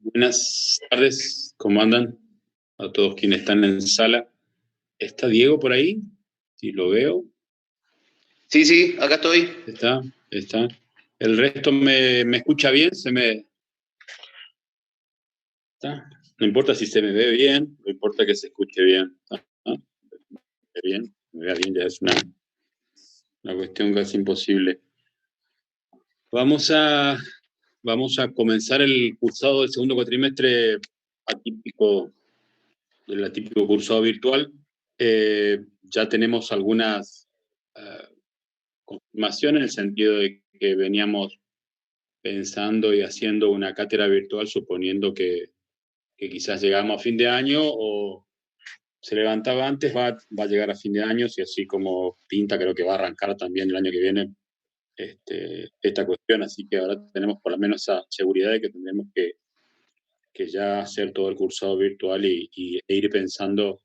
Buenas tardes, ¿cómo andan? A todos quienes están en sala. ¿Está Diego por ahí? Si lo veo. Sí, sí, acá estoy. Está. ¿El resto me escucha bien? ¿Está? No importa si se me ve bien, no importa que se escuche bien. ¿Ah? Bien, me vea bien, ya es una cuestión casi imposible. Vamos a comenzar el cursado del segundo cuatrimestre atípico, del atípico cursado virtual. Ya tenemos algunas confirmación en el sentido de que veníamos pensando y haciendo una cátedra virtual suponiendo que quizás llegamos a fin de año o se levantaba antes, va a llegar a fin de año y así como pinta creo que va a arrancar también el año que viene esta cuestión, así que ahora tenemos por lo menos esa seguridad de que tendremos que ya hacer todo el cursado virtual e ir pensando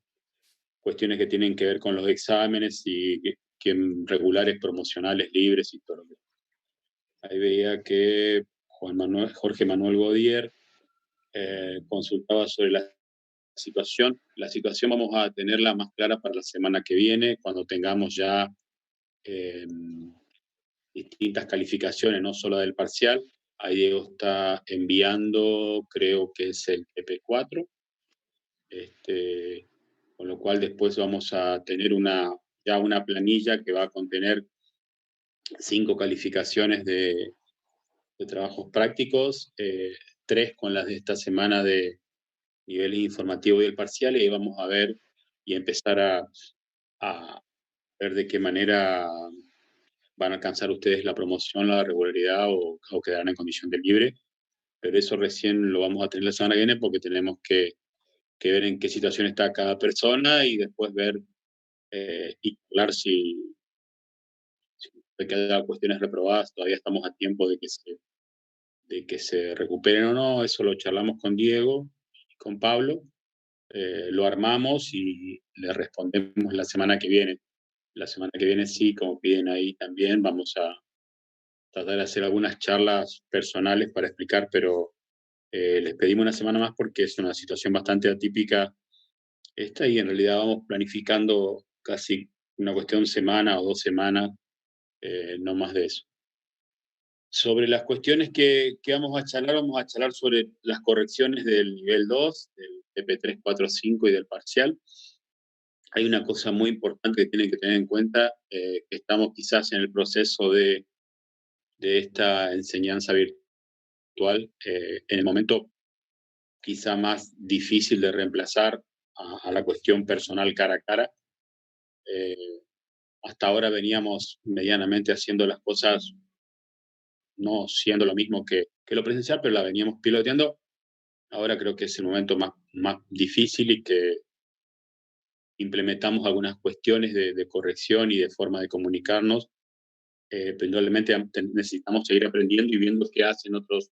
cuestiones que tienen que ver con los exámenes y que regulares, promocionales, libres y todo lo que. Ahí veía que Jorge Manuel Godier consultaba sobre la situación. La situación vamos a tenerla más clara para la semana que viene, cuando tengamos ya eh, distintas calificaciones, no solo del parcial. Ahí Diego está enviando, creo que es el PP4, con lo cual después vamos a tener ya una planilla que va a contener 5 calificaciones de trabajos prácticos, 3 con las de esta semana de nivel informativo y el parcial, y vamos a ver y empezar a ver de qué manera van a alcanzar ustedes la promoción, la regularidad o quedarán en condición de libre. Pero eso recién lo vamos a tener la semana que viene porque tenemos que ver en qué situación está cada persona y después ver y hablar si de que haya cuestiones reprobadas. Todavía estamos a tiempo de que se recuperen o no. Eso lo charlamos con Diego y con Pablo. Lo armamos y le respondemos la semana que viene. La semana que viene sí, como piden ahí también, vamos a tratar de hacer algunas charlas personales para explicar, pero les pedimos una semana más porque es una situación bastante atípica esta y en realidad vamos planificando casi una cuestión semana o 2 semanas, no más de eso. Sobre las cuestiones que vamos a charlar sobre las correcciones del nivel 2, del TP3, 4, 5 y del parcial. Hay una cosa muy importante que tienen que tener en cuenta, que estamos quizás en el proceso de esta enseñanza virtual, en el momento quizá más difícil de reemplazar a la cuestión personal cara a cara. Eh, Hasta ahora veníamos medianamente haciendo las cosas, no siendo lo mismo que lo presencial, pero la veníamos piloteando. Ahora creo que es el momento más difícil y que implementamos algunas cuestiones de corrección y de forma de comunicarnos. Probablemente necesitamos seguir aprendiendo y viendo qué hacen otros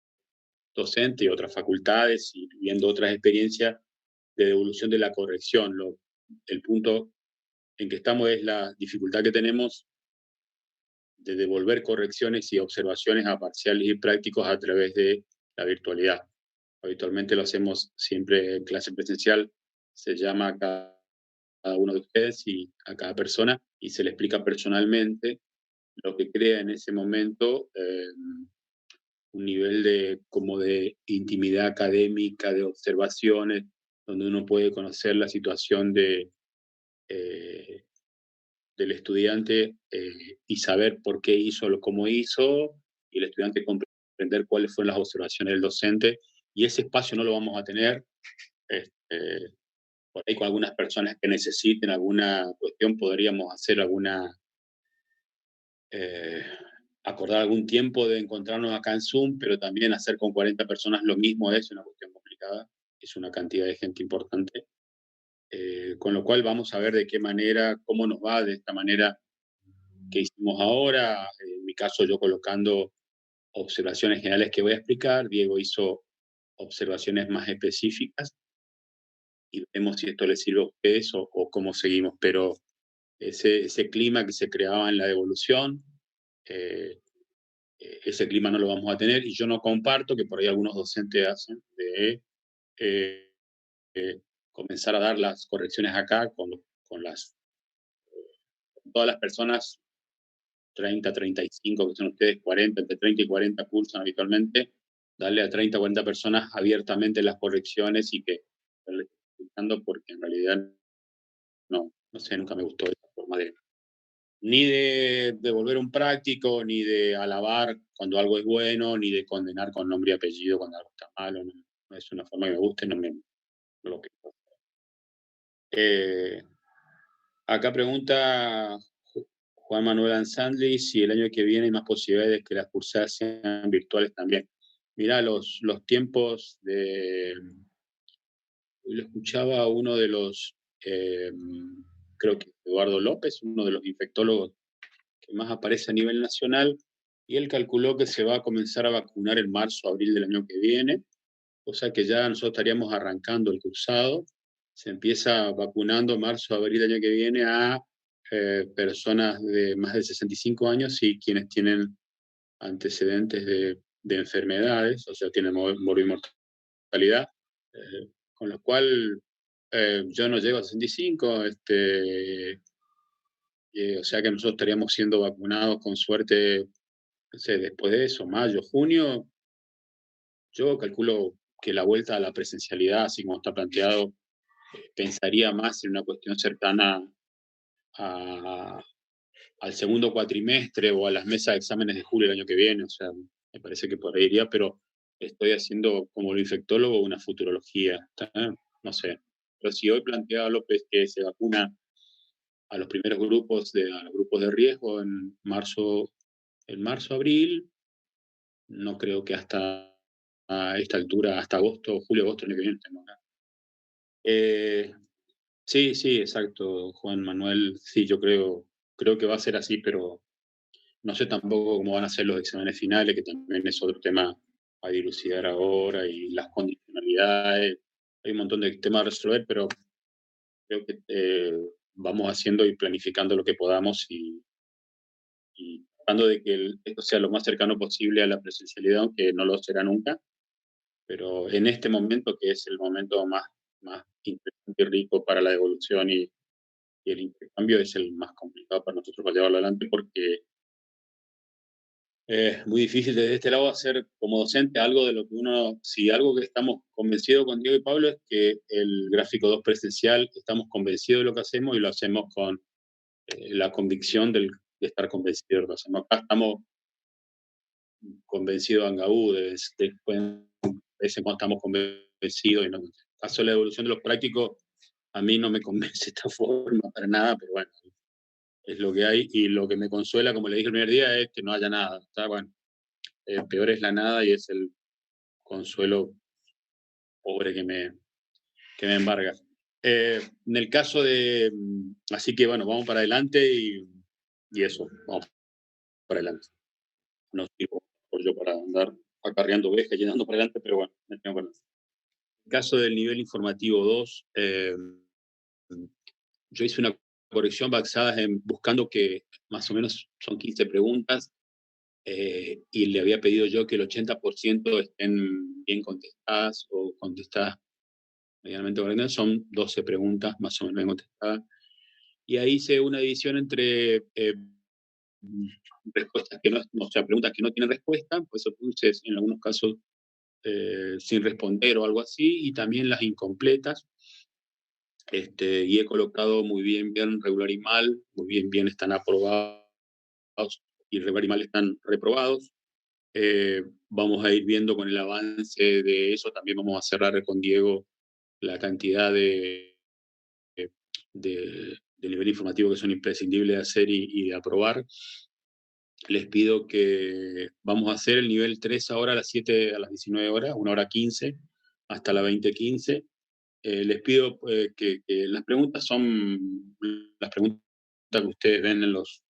docentes y otras facultades y viendo otras experiencias de devolución de la corrección. El punto en que estamos es la dificultad que tenemos de devolver correcciones y observaciones a parciales y prácticos a través de la virtualidad. Habitualmente lo hacemos siempre en clase presencial, se llama a cada uno de ustedes y a cada persona y se le explica personalmente lo que crea en ese momento un nivel como de intimidad académica, de observaciones, donde uno puede conocer la situación eh, del estudiante y saber por qué hizo lo como hizo, y el estudiante comprender cuáles fueron las observaciones del docente, y ese espacio no lo vamos a tener. Por ahí con algunas personas que necesiten alguna cuestión podríamos hacer eh, acordar algún tiempo de encontrarnos acá en Zoom, pero también hacer con 40 personas lo mismo es una cuestión complicada, es una cantidad de gente importante. Con lo cual vamos a ver de qué manera, cómo nos va de esta manera que hicimos ahora. En mi caso yo colocando observaciones generales que voy a explicar, Diego hizo observaciones más específicas y vemos si esto les sirve a ustedes o cómo seguimos, pero ese clima que se creaba en la devolución, ese clima no lo vamos a tener, y yo no comparto que por ahí algunos docentes hacen de eh, comenzar a dar las correcciones acá con todas las personas 30, 35, que son ustedes 40, entre 30 y 40 cursan habitualmente, darle a 30, 40 personas abiertamente las correcciones y que estarles explicando, porque en realidad no sé, nunca me gustó esa forma ni de devolver un práctico, ni de alabar cuando algo es bueno, ni de condenar con nombre y apellido cuando algo está malo. No es una forma que me guste, no lo que. Eh, Acá pregunta Juan Manuel Ansandli si el año que viene hay más posibilidades de que las cursadas sean virtuales también. Mirá, los tiempos de. Lo escuchaba a uno de los, creo que Eduardo López, uno de los infectólogos que más aparece a nivel nacional, y él calculó que se va a comenzar a vacunar en marzo, abril del año que viene, o sea que ya nosotros estaríamos arrancando el cursado. Se empieza vacunando marzo, abril del año que viene a personas de más de 65 años y quienes tienen antecedentes de enfermedades, o sea, tienen mortalidad, con lo cual yo no llego a 65, o sea que nosotros estaríamos siendo vacunados con suerte, no sé, después de eso, mayo, junio. Yo calculo que la vuelta a la presencialidad, así como está planteado, pensaría más en una cuestión cercana a, al segundo cuatrimestre o a las mesas de exámenes de julio del año que viene. O sea, me parece que por ahí iría, pero estoy haciendo como infectólogo una futurología. No sé. Pero si hoy plantea López que se vacuna a los primeros grupos a los grupos de riesgo en marzo, abril, no creo que hasta a esta altura, hasta agosto, julio, agosto, el año que viene, tengo nada. Sí, sí, exacto, Juan Manuel. Sí, yo creo que va a ser así, pero no sé tampoco cómo van a ser los exámenes finales, que también es otro tema a dilucidar ahora, y las condicionalidades. Hay un montón de temas a resolver, pero creo que vamos haciendo y planificando lo que podamos y tratando de que esto sea lo más cercano posible a la presencialidad, aunque no lo será nunca. Pero en este momento, que es el momento más interesante y rico para la evolución y el intercambio, es el más complicado para nosotros para llevarlo adelante, porque es muy difícil desde este lado hacer como docente algo de lo que si algo que estamos convencidos con Diego y Pablo es que el gráfico 2 presencial, estamos convencidos de lo que hacemos y lo hacemos con la convicción de estar convencidos de lo que hacemos. Acá estamos convencidos de Angaú, de vez en cuando estamos convencidos, y no. En el caso de la evolución de los prácticos, a mí no me convence esta forma para nada, pero bueno, es lo que hay, y lo que me consuela, como le dije el primer día, es que no haya nada. Está bueno, peor es la nada, y es el consuelo pobre que me embarga. En el caso así que bueno, vamos para adelante y eso, vamos para adelante. No sirvo por yo para andar acarreando ovejas, llenando para adelante, pero bueno, me tengo para adelante. En el caso del nivel informativo 2, yo hice una corrección basada en buscando que más o menos son 15 preguntas, y le había pedido yo que el 80% estén bien contestadas o contestadas medianamente correctamente. Son 12 preguntas más o menos bien contestadas. Y ahí hice una división entre respuestas que no, o sea, preguntas que no tienen respuesta, pues eso puse en algunos casos sin responder o algo así, y también las incompletas. Y he colocado muy bien, regular y mal, muy bien están aprobados, y regular y mal están reprobados. Vamos a ir viendo con el avance de eso. También vamos a cerrar con Diego la cantidad de nivel informativo que son imprescindibles de hacer y de aprobar. Les pido que vamos a hacer el nivel 3 ahora a las 19 horas, 1:15, hasta las 20:15. Les pido que las preguntas son las preguntas que ustedes ven en los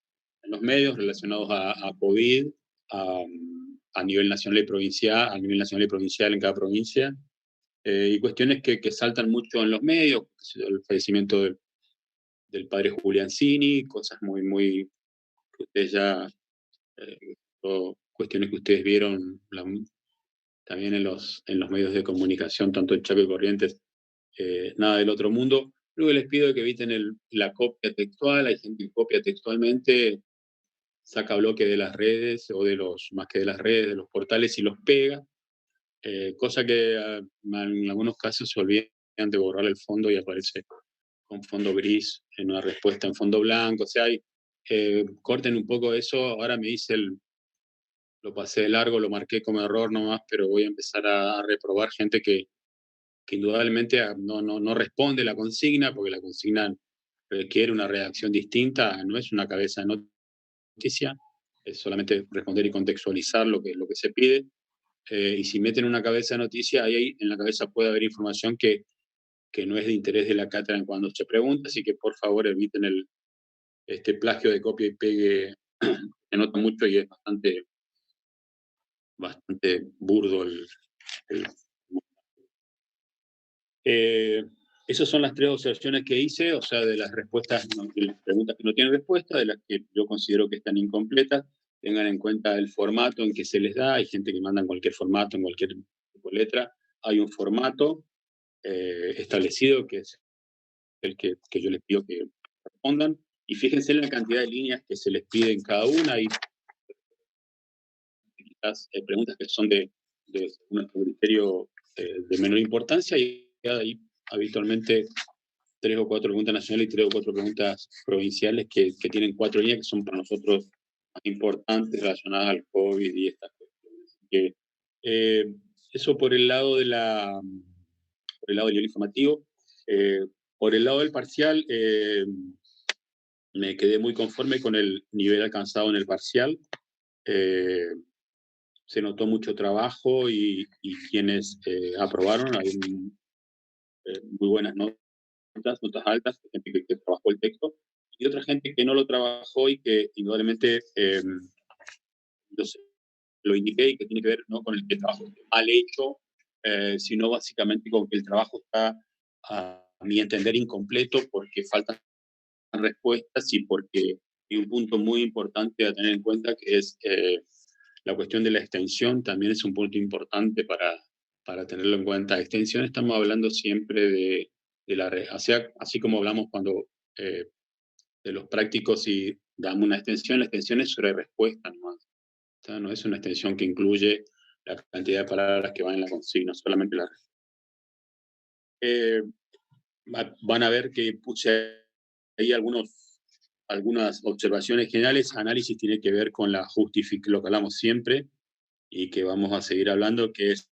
medios relacionados a COVID, a nivel nacional y provincial, en cada provincia, y cuestiones que saltan mucho en los medios, el fallecimiento del padre Julián Cini, cosas muy, muy que ustedes ya cuestiones que ustedes vieron también en los medios de comunicación, tanto en Chaco y Corrientes, nada del otro mundo. Luego les pido que eviten la copia textual. Hay gente que copia textualmente, saca bloque de las redes, o más que de las redes, de los portales, y los pega, cosa que en algunos casos se olvidan de borrar el fondo y aparece con fondo gris en una respuesta en fondo blanco. O sea, corten un poco eso. Ahora me dice lo pasé de largo, lo marqué como error nomás, pero voy a empezar a reprobar gente que indudablemente no responde la consigna, porque la consigna requiere una redacción distinta, no es una cabeza de noticia, es solamente responder y contextualizar lo que se pide. Y si meten una cabeza de noticia, ahí en la cabeza puede haber información que no es de interés de la cátedra cuando se pregunta, así que por favor eviten este plagio de copia y pegue. Se nota mucho y es bastante burdo el esas son las 3 observaciones que hice, o sea, de las respuestas, de las preguntas que no tienen respuesta, de las que yo considero que están incompletas. Tengan en cuenta el formato en que se les da. Hay gente que manda en cualquier formato, en cualquier tipo de letra. Hay un formato establecido, que es el que yo les pido que respondan. Y fíjense en la cantidad de líneas que se les pide en cada una. Hay quizás preguntas que son de un criterio de menor importancia, y hay habitualmente 3 o 4 preguntas nacionales y 3 o 4 preguntas provinciales que tienen 4 líneas, que son para nosotros más importantes, relacionadas al COVID y estas cuestiones. Que, eso por el lado del nivel informativo. Por el lado del parcial, me quedé muy conforme con el nivel alcanzado en el parcial. Se notó mucho trabajo, y quienes aprobaron, hay muy buenas notas altas, gente que trabajó el texto, y otra gente que no lo trabajó y que indudablemente lo indiqué, y que tiene que ver no con el que el trabajo esté mal hecho, sino básicamente con que el trabajo está, a mi entender, incompleto, porque faltan respuestas y porque hay un punto muy importante a tener en cuenta, que es la cuestión de la extensión. También es un punto importante para tenerlo en cuenta. Extensión, estamos hablando siempre de la red, así como hablamos cuando de los prácticos y damos una extensión. La extensión es sobre respuesta nomás. O sea, no es una extensión que incluye la cantidad de palabras que van en la consigna, solamente la respuesta. Van a ver que puse ahí algunas observaciones generales. Análisis tiene que ver con lo que hablamos siempre y que vamos a seguir hablando, que es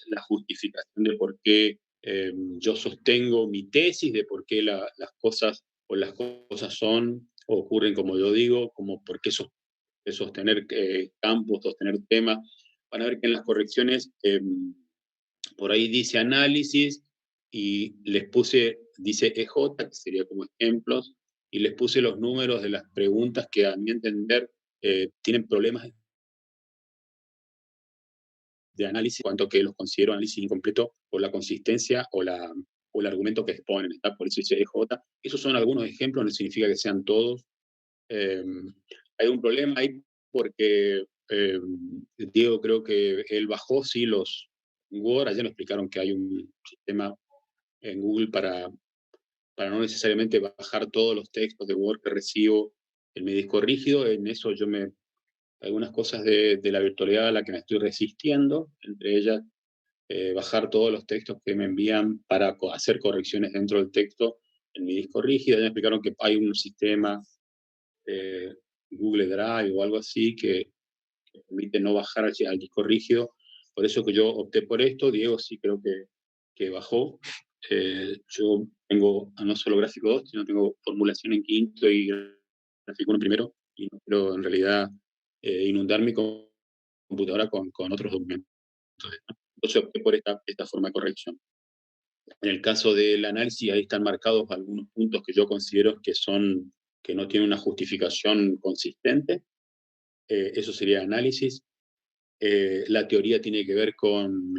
la justificación de por qué yo sostengo mi tesis, de por qué las cosas son o ocurren como yo digo, como por qué sostener campos, sostener temas. Van a ver que en las correcciones por ahí dice análisis, y dice EJ, que sería como ejemplos, y les puse los números de las preguntas que, a mi entender, tienen problemas de análisis, cuanto que los considero análisis incompleto por la consistencia o el argumento que exponen. ¿Está? Por eso dice EJ. Esos son algunos ejemplos, no significa que sean todos. Hay un problema ahí porque Diego, creo que él bajó, sí, los Word. Ayer me explicaron que hay un sistema en Google para no necesariamente bajar todos los textos de Word que recibo en mi disco rígido. En eso algunas cosas de la virtualidad a la que me estoy resistiendo, entre ellas bajar todos los textos que me envían para hacer correcciones dentro del texto en mi disco rígido. Ya me explicaron que hay un sistema, Google Drive o algo así, que permite no bajar al disco rígido. Por eso que yo opté por esto. Diego sí creo que bajó. Yo tengo no solo gráfico 2, sino tengo formulación en quinto y gráfico 1 primero, y no quiero en realidad inundar mi computadora con otros documentos. Entonces opté por esta forma de corrección. En el caso del análisis, ahí están marcados algunos puntos que yo considero que no tienen una justificación consistente. Eso sería análisis. La teoría tiene que ver con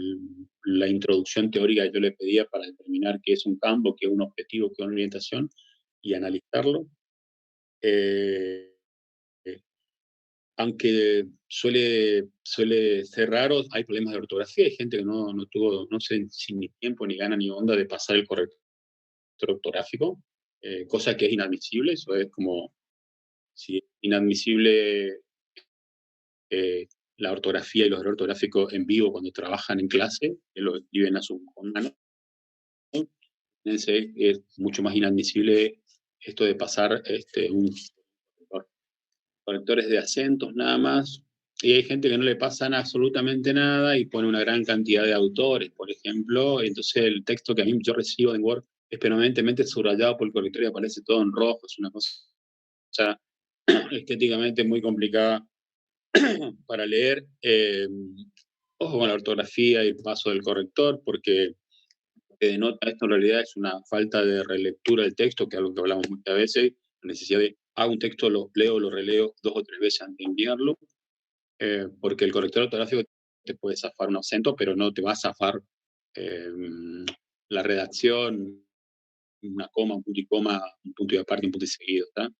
la introducción teórica que yo le pedía para determinar qué es un campo, qué es un objetivo, qué es una orientación, y analizarlo. aunque suele ser raro, hay problemas de ortografía, hay gente que no tuvo, no sé si ni tiempo, ni gana, ni onda de pasar el corrector ortográfico, cosa que es inadmisible, eso es como, si es inadmisible la ortografía y los errores ortográficos en vivo cuando trabajan en clase, que lo escriben a su mano, es mucho más inadmisible esto de pasar un correctores de acentos nada más, y hay gente que no le pasan absolutamente nada y pone una gran cantidad de autores, por ejemplo, y entonces el texto que a mí yo recibo en Word es permanentemente subrayado por el corrector y aparece todo en rojo, es una cosa estéticamente muy complicada para leer. Ojo con la ortografía y el paso del corrector, porque lo que denota esto en realidad es una falta de relectura del texto, que es algo que hablamos muchas veces, la necesidad de hago un texto, lo leo, lo releo 2 o 3 veces antes de enviarlo, porque el corrector ortográfico te puede zafar un acento, pero no te va a zafar eh, la redacción, una coma, un punto y coma, un punto y aparte, un punto y seguido. ¿Está?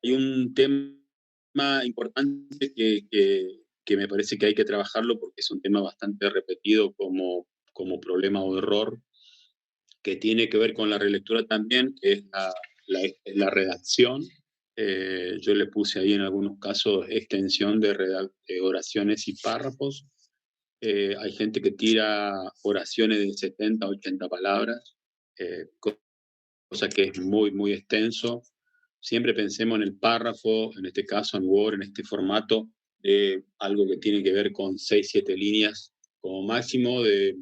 Hay un tema importante que me parece que hay que trabajarlo porque es un tema bastante repetido como problema o error, que tiene que ver con la relectura también, que es la redacción. Yo le puse ahí en algunos casos extensión de oraciones y párrafos. Hay gente que tira oraciones de 70, 80 palabras, cosa que es muy, muy extenso. Siempre pensemos en el párrafo, en este caso en Word, en este formato, algo que tiene que ver con 6, 7 líneas como máximo de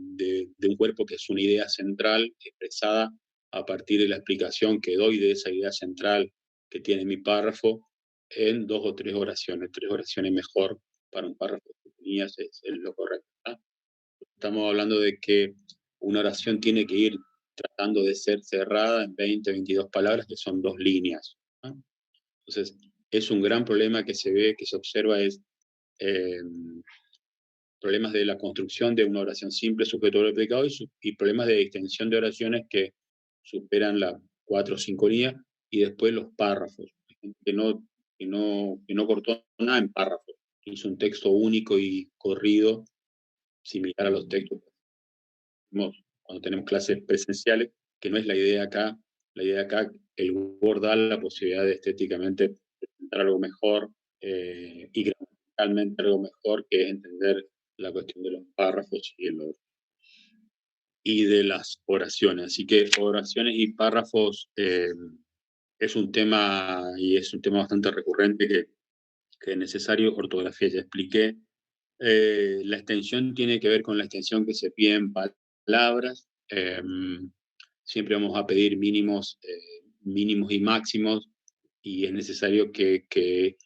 un cuerpo que es una idea central expresada a partir de la explicación que doy de esa idea central que tiene mi párrafo en 2 o 3 oraciones. 3 oraciones mejor para un párrafo de 7 líneas es lo correcto. ¿Tá? Estamos hablando de que una oración tiene que ir tratando de ser cerrada en 20, 22 palabras, que son 2 líneas. ¿No? Entonces, es un gran problema que se ve, que se observa, es eh, problemas de la construcción de una oración simple, sujeto, verbo, predicado, y problemas de extensión de oraciones que superan las 4 o 5 líneas, y después los párrafos, que no cortó nada en párrafos, hizo un texto único y corrido, similar a los textos cuando tenemos clases presenciales, que no es la idea acá. La idea acá, el Word da la posibilidad de estéticamente presentar algo mejor y gramaticalmente algo mejor, que es entender la cuestión de los párrafos y de las oraciones. Así que oraciones y párrafos es un tema, y es un tema bastante recurrente que es necesario. Ortografía ya expliqué. La extensión tiene que ver con la extensión que se pide en palabras. Siempre vamos a pedir mínimos y máximos, y es necesario que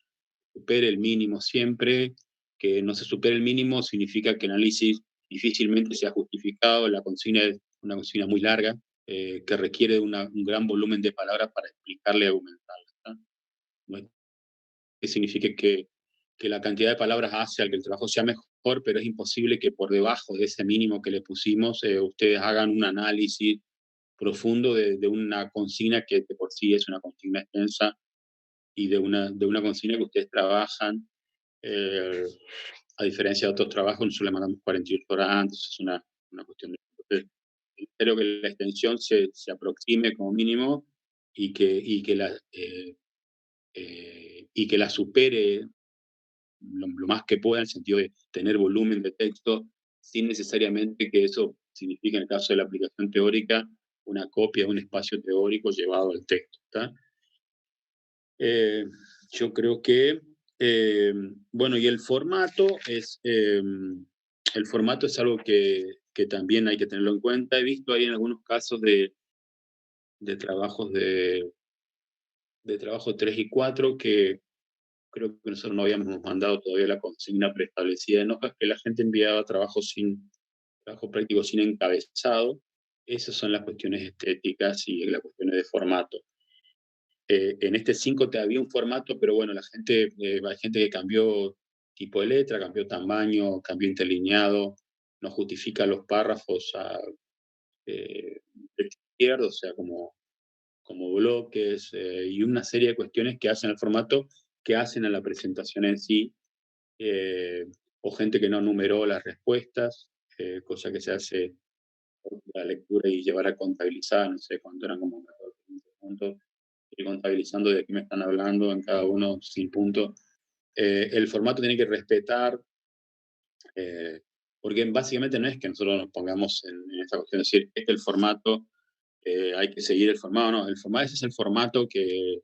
supere el mínimo siempre. Que no se supere el mínimo significa que el análisis difícilmente sea justificado. La consigna es una consigna muy larga, que requiere un gran volumen de palabras para explicarle y argumentarla. ¿Tá? No es que signifique que la cantidad de palabras hace al que el trabajo sea mejor, pero es imposible que por debajo de ese mínimo que le pusimos ustedes hagan un análisis profundo de una consigna que de por sí es una consigna extensa, y de una consigna que ustedes trabajan, eh, a diferencia de otros trabajos, nosotros le mandamos 48 horas antes, es una cuestión de... Entonces, espero que la extensión se aproxime como mínimo, y que la supere lo más que pueda, en el sentido de tener volumen de texto, sin necesariamente que eso signifique, en el caso de la aplicación teórica, una copia de un espacio teórico llevado al texto. ¿Tá? Eh, yo creo que, bueno, y el formato es algo que también hay que tenerlo en cuenta. He visto ahí en algunos casos de trabajos de trabajo 3 y 4 que creo que nosotros no habíamos mandado todavía la consigna preestablecida en hojas, que la gente enviaba trabajo práctico sin encabezado. Esas son las cuestiones estéticas y las cuestiones de formato. En este 5 te había un formato, pero bueno, hay gente que cambió tipo de letra, cambió tamaño, cambió interlineado, no justifica los párrafos de izquierda, o sea, como bloques, y una serie de cuestiones que hacen el formato que hacen a la presentación en sí, o gente que no numeró las respuestas, cosa que se hace la lectura y llevar a contabilizar, no sé cuánto eran, como 14, 15 puntos, ir contabilizando de qué me están hablando en cada uno sin punto. El formato tiene que respetar, porque básicamente no es que nosotros nos pongamos en esta cuestión de decir, este es el formato, hay que seguir el formato, no, el formato, ese es el formato que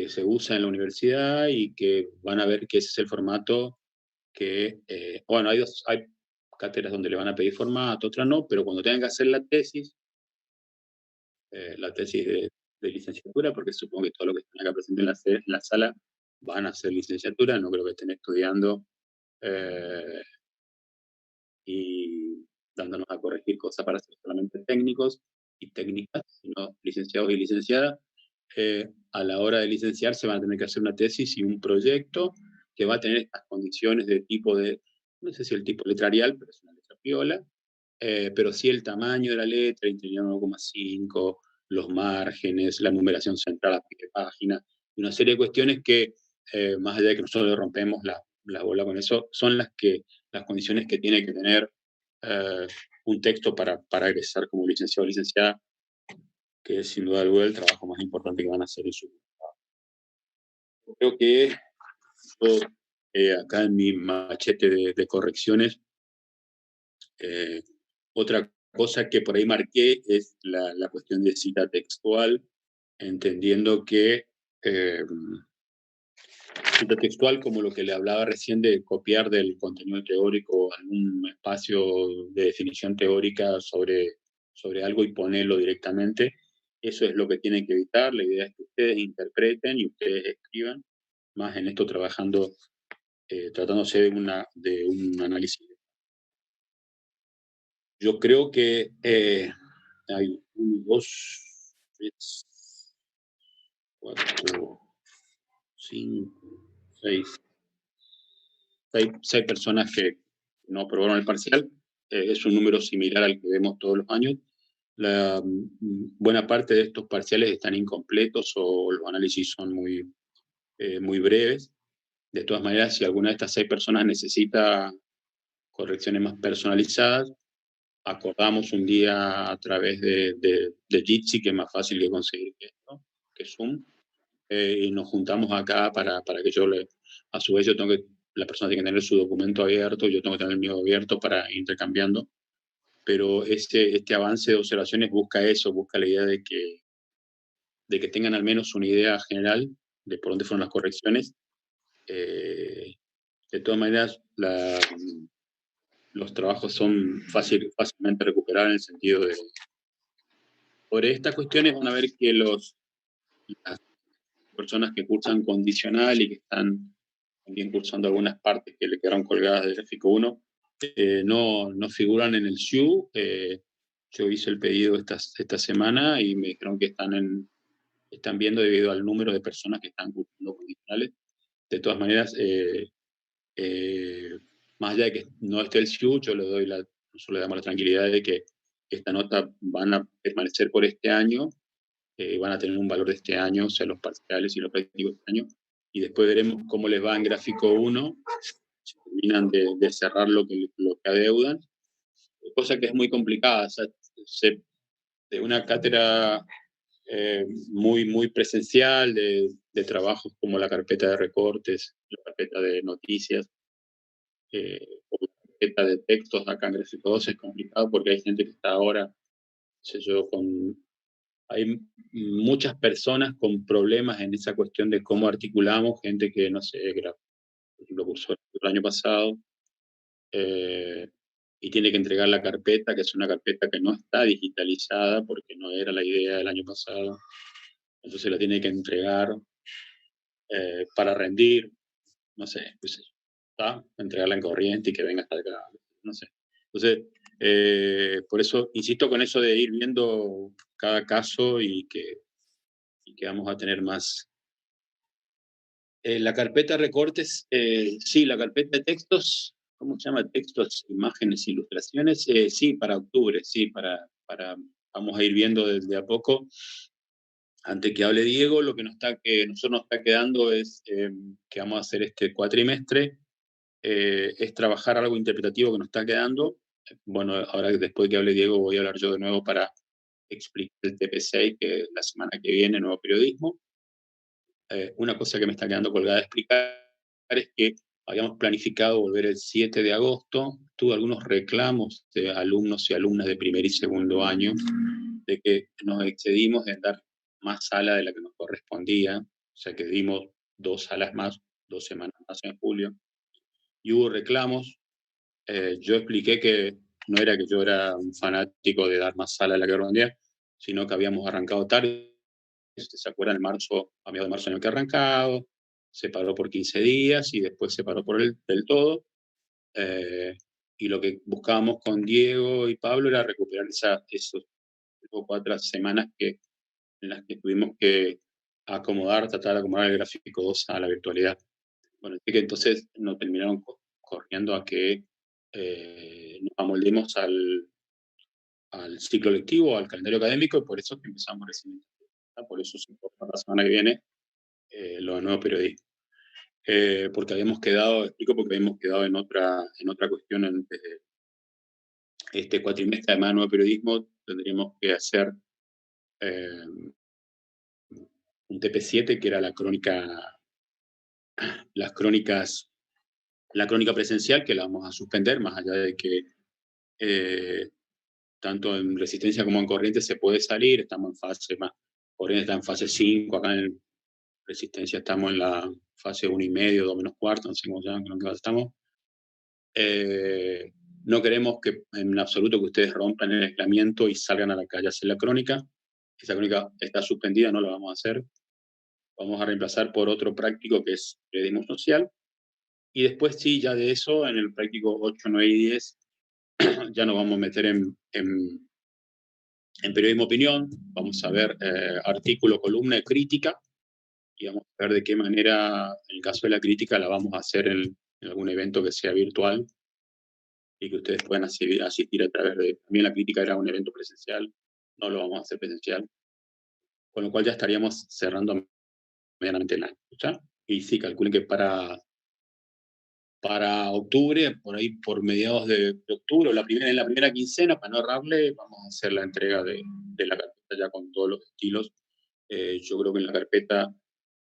se usa en la universidad y que van a ver que ese es el formato que, bueno, hay cátedras donde le van a pedir formato, otras no, pero cuando tengan que hacer la tesis de licenciatura, porque supongo que todo lo que están acá presente en la sala van a hacer licenciatura, no creo que estén estudiando y dándonos a corregir cosas para ser solamente técnicos y técnicas, sino licenciados y licenciadas. A la hora de licenciarse van a tener que hacer una tesis y un proyecto que va a tener estas condiciones de tipo de, no sé si el tipo letrarial, pero es una letra piola, pero sí el tamaño de la letra, interior 1,5, los márgenes, la numeración central a pie de página, y una serie de cuestiones que, más allá de que nosotros le rompemos la bola con eso, son las condiciones que tiene que tener un texto para egresar como licenciado o licenciada, que es sin duda alguna el trabajo más importante que van a hacer en su vida. Creo que yo, acá en mi machete de correcciones, otra cosa que por ahí marqué es la cuestión de cita textual, entendiendo que cita textual, como lo que le hablaba recién de copiar del contenido teórico algún espacio de definición teórica sobre algo y ponerlo directamente, eso es lo que tienen que evitar. La idea es que ustedes interpreten y ustedes escriban, más en esto trabajando, tratándose de un análisis. Yo creo que hay 1, 2, 3, 4, 5, 6 personas que no aprobaron el parcial. Es un número similar al que vemos todos los años. La buena parte de estos parciales están incompletos o los análisis son muy breves. De todas maneras, si alguna de estas 6 personas necesita correcciones más personalizadas, acordamos un día a través de Jitsi, que es más fácil que conseguir que esto, que Zoom, y nos juntamos acá para que a su vez la persona tiene que tener su documento abierto, yo tengo que tener el mío abierto para ir intercambiando, pero este avance de observaciones busca eso, busca la idea de que tengan al menos una idea general de por dónde fueron las correcciones. De todas maneras, los trabajos son fácilmente recuperables en el sentido de... Por estas cuestiones van a ver que las personas que cursan condicional y que están también cursando algunas partes que le quedaron colgadas del gráfico 1, no figuran en el SIU. Yo hice el pedido esta semana y me dijeron que están viendo debido al número de personas que están cursando condicionales. De todas maneras, más allá de que no esté el SIU, nosotros le damos la tranquilidad de que esta nota van a permanecer por este año, van a tener un valor de este año, o sea, los parciales y los prácticos de este año, y después veremos cómo les va en gráfico 1, si terminan de cerrar lo que adeudan, cosa que es muy complicada. O sea, de una cátedra muy presencial, de trabajos como la carpeta de recortes, la carpeta de noticias, o la carpeta de textos acá en gráfico 2 es complicado porque hay gente que está ahora, no sé yo, hay muchas personas con problemas en esa cuestión de cómo articulamos, gente que, no sé, lo cursó el año pasado, y tiene que entregar la carpeta, que es una carpeta que no está digitalizada porque no era la idea del año pasado. Entonces la tiene que entregar para rendir, no sé, pues, ¿está? Entregarla en corriente y que venga hasta acá, no sé. Entonces, por eso insisto con eso de ir viendo cada caso y que vamos a tener más. La carpeta de recortes, sí, la carpeta de textos, ¿cómo se llama? Textos, imágenes, ilustraciones, sí, para octubre, sí, vamos a ir viendo desde a poco. antes que hable Diego, lo que nosotros nos está quedando es que vamos a hacer este cuatrimestre, es trabajar algo interpretativo que nos está quedando. Bueno, ahora después que hable Diego voy a hablar yo de nuevo para explicar el TP6, que la semana que viene, nuevo periodismo. Una cosa que me está quedando colgada de explicar es que habíamos planificado volver el 7 de agosto. Tuve algunos reclamos de alumnos y alumnas de primer y segundo año de que nos excedimos en dar más sala de la que nos correspondía, o sea que dimos 2 salas más, 2 semanas más en julio, y hubo reclamos. Yo expliqué que no era que yo era un fanático de dar más sala de la que correspondía, sino que habíamos arrancado tarde. ¿Se acuerdan? En marzo, a mediados de marzo en el que arrancado, se paró por 15 días y después se paró por del todo. Y lo que buscábamos con Diego y Pablo era recuperar esos 4 semanas en las que tuvimos que tratar de acomodar el gráfico 2 a la virtualidad. Bueno, así que entonces nos terminaron corriendo a que nos amoldemos al ciclo lectivo, al calendario académico, y por eso que empezamos recién. Por eso se corta la semana que viene lo de nuevo periodismo. Porque habíamos quedado en otra cuestión desde este cuatrimestre, además de nuevo periodismo, tendríamos que hacer un TP7, que era la crónica presencial, que la vamos a suspender, más allá de que tanto en resistencia como en corriente se puede salir. Estamos en fase más, corriente está en fase 5, acá en resistencia estamos en la fase 1,5, 2 menos cuarto, no sé cómo se llama, en qué fase estamos. No queremos que en absoluto que ustedes rompan el aislamiento y salgan a la calle a hacer la crónica. Esa crónica está suspendida, no la vamos a hacer. Vamos a reemplazar por otro práctico que es periodismo social. Y después sí, ya de eso, en el práctico 8, 9 y 10, ya nos vamos a meter en periodismo opinión. Vamos a ver artículo, columna y crítica. Y vamos a ver de qué manera, en el caso de la crítica, la vamos a hacer en algún evento que sea virtual y que ustedes puedan asistir a través de... También la crítica era un evento presencial, no lo vamos a hacer presencial, con lo cual ya estaríamos cerrando medianamente el año, ¿ya? Y sí, calculen que para octubre, por ahí por mediados de octubre, en la primera quincena, para no errarle, vamos a hacer la entrega de la carpeta ya con todos los estilos. Yo creo que en la carpeta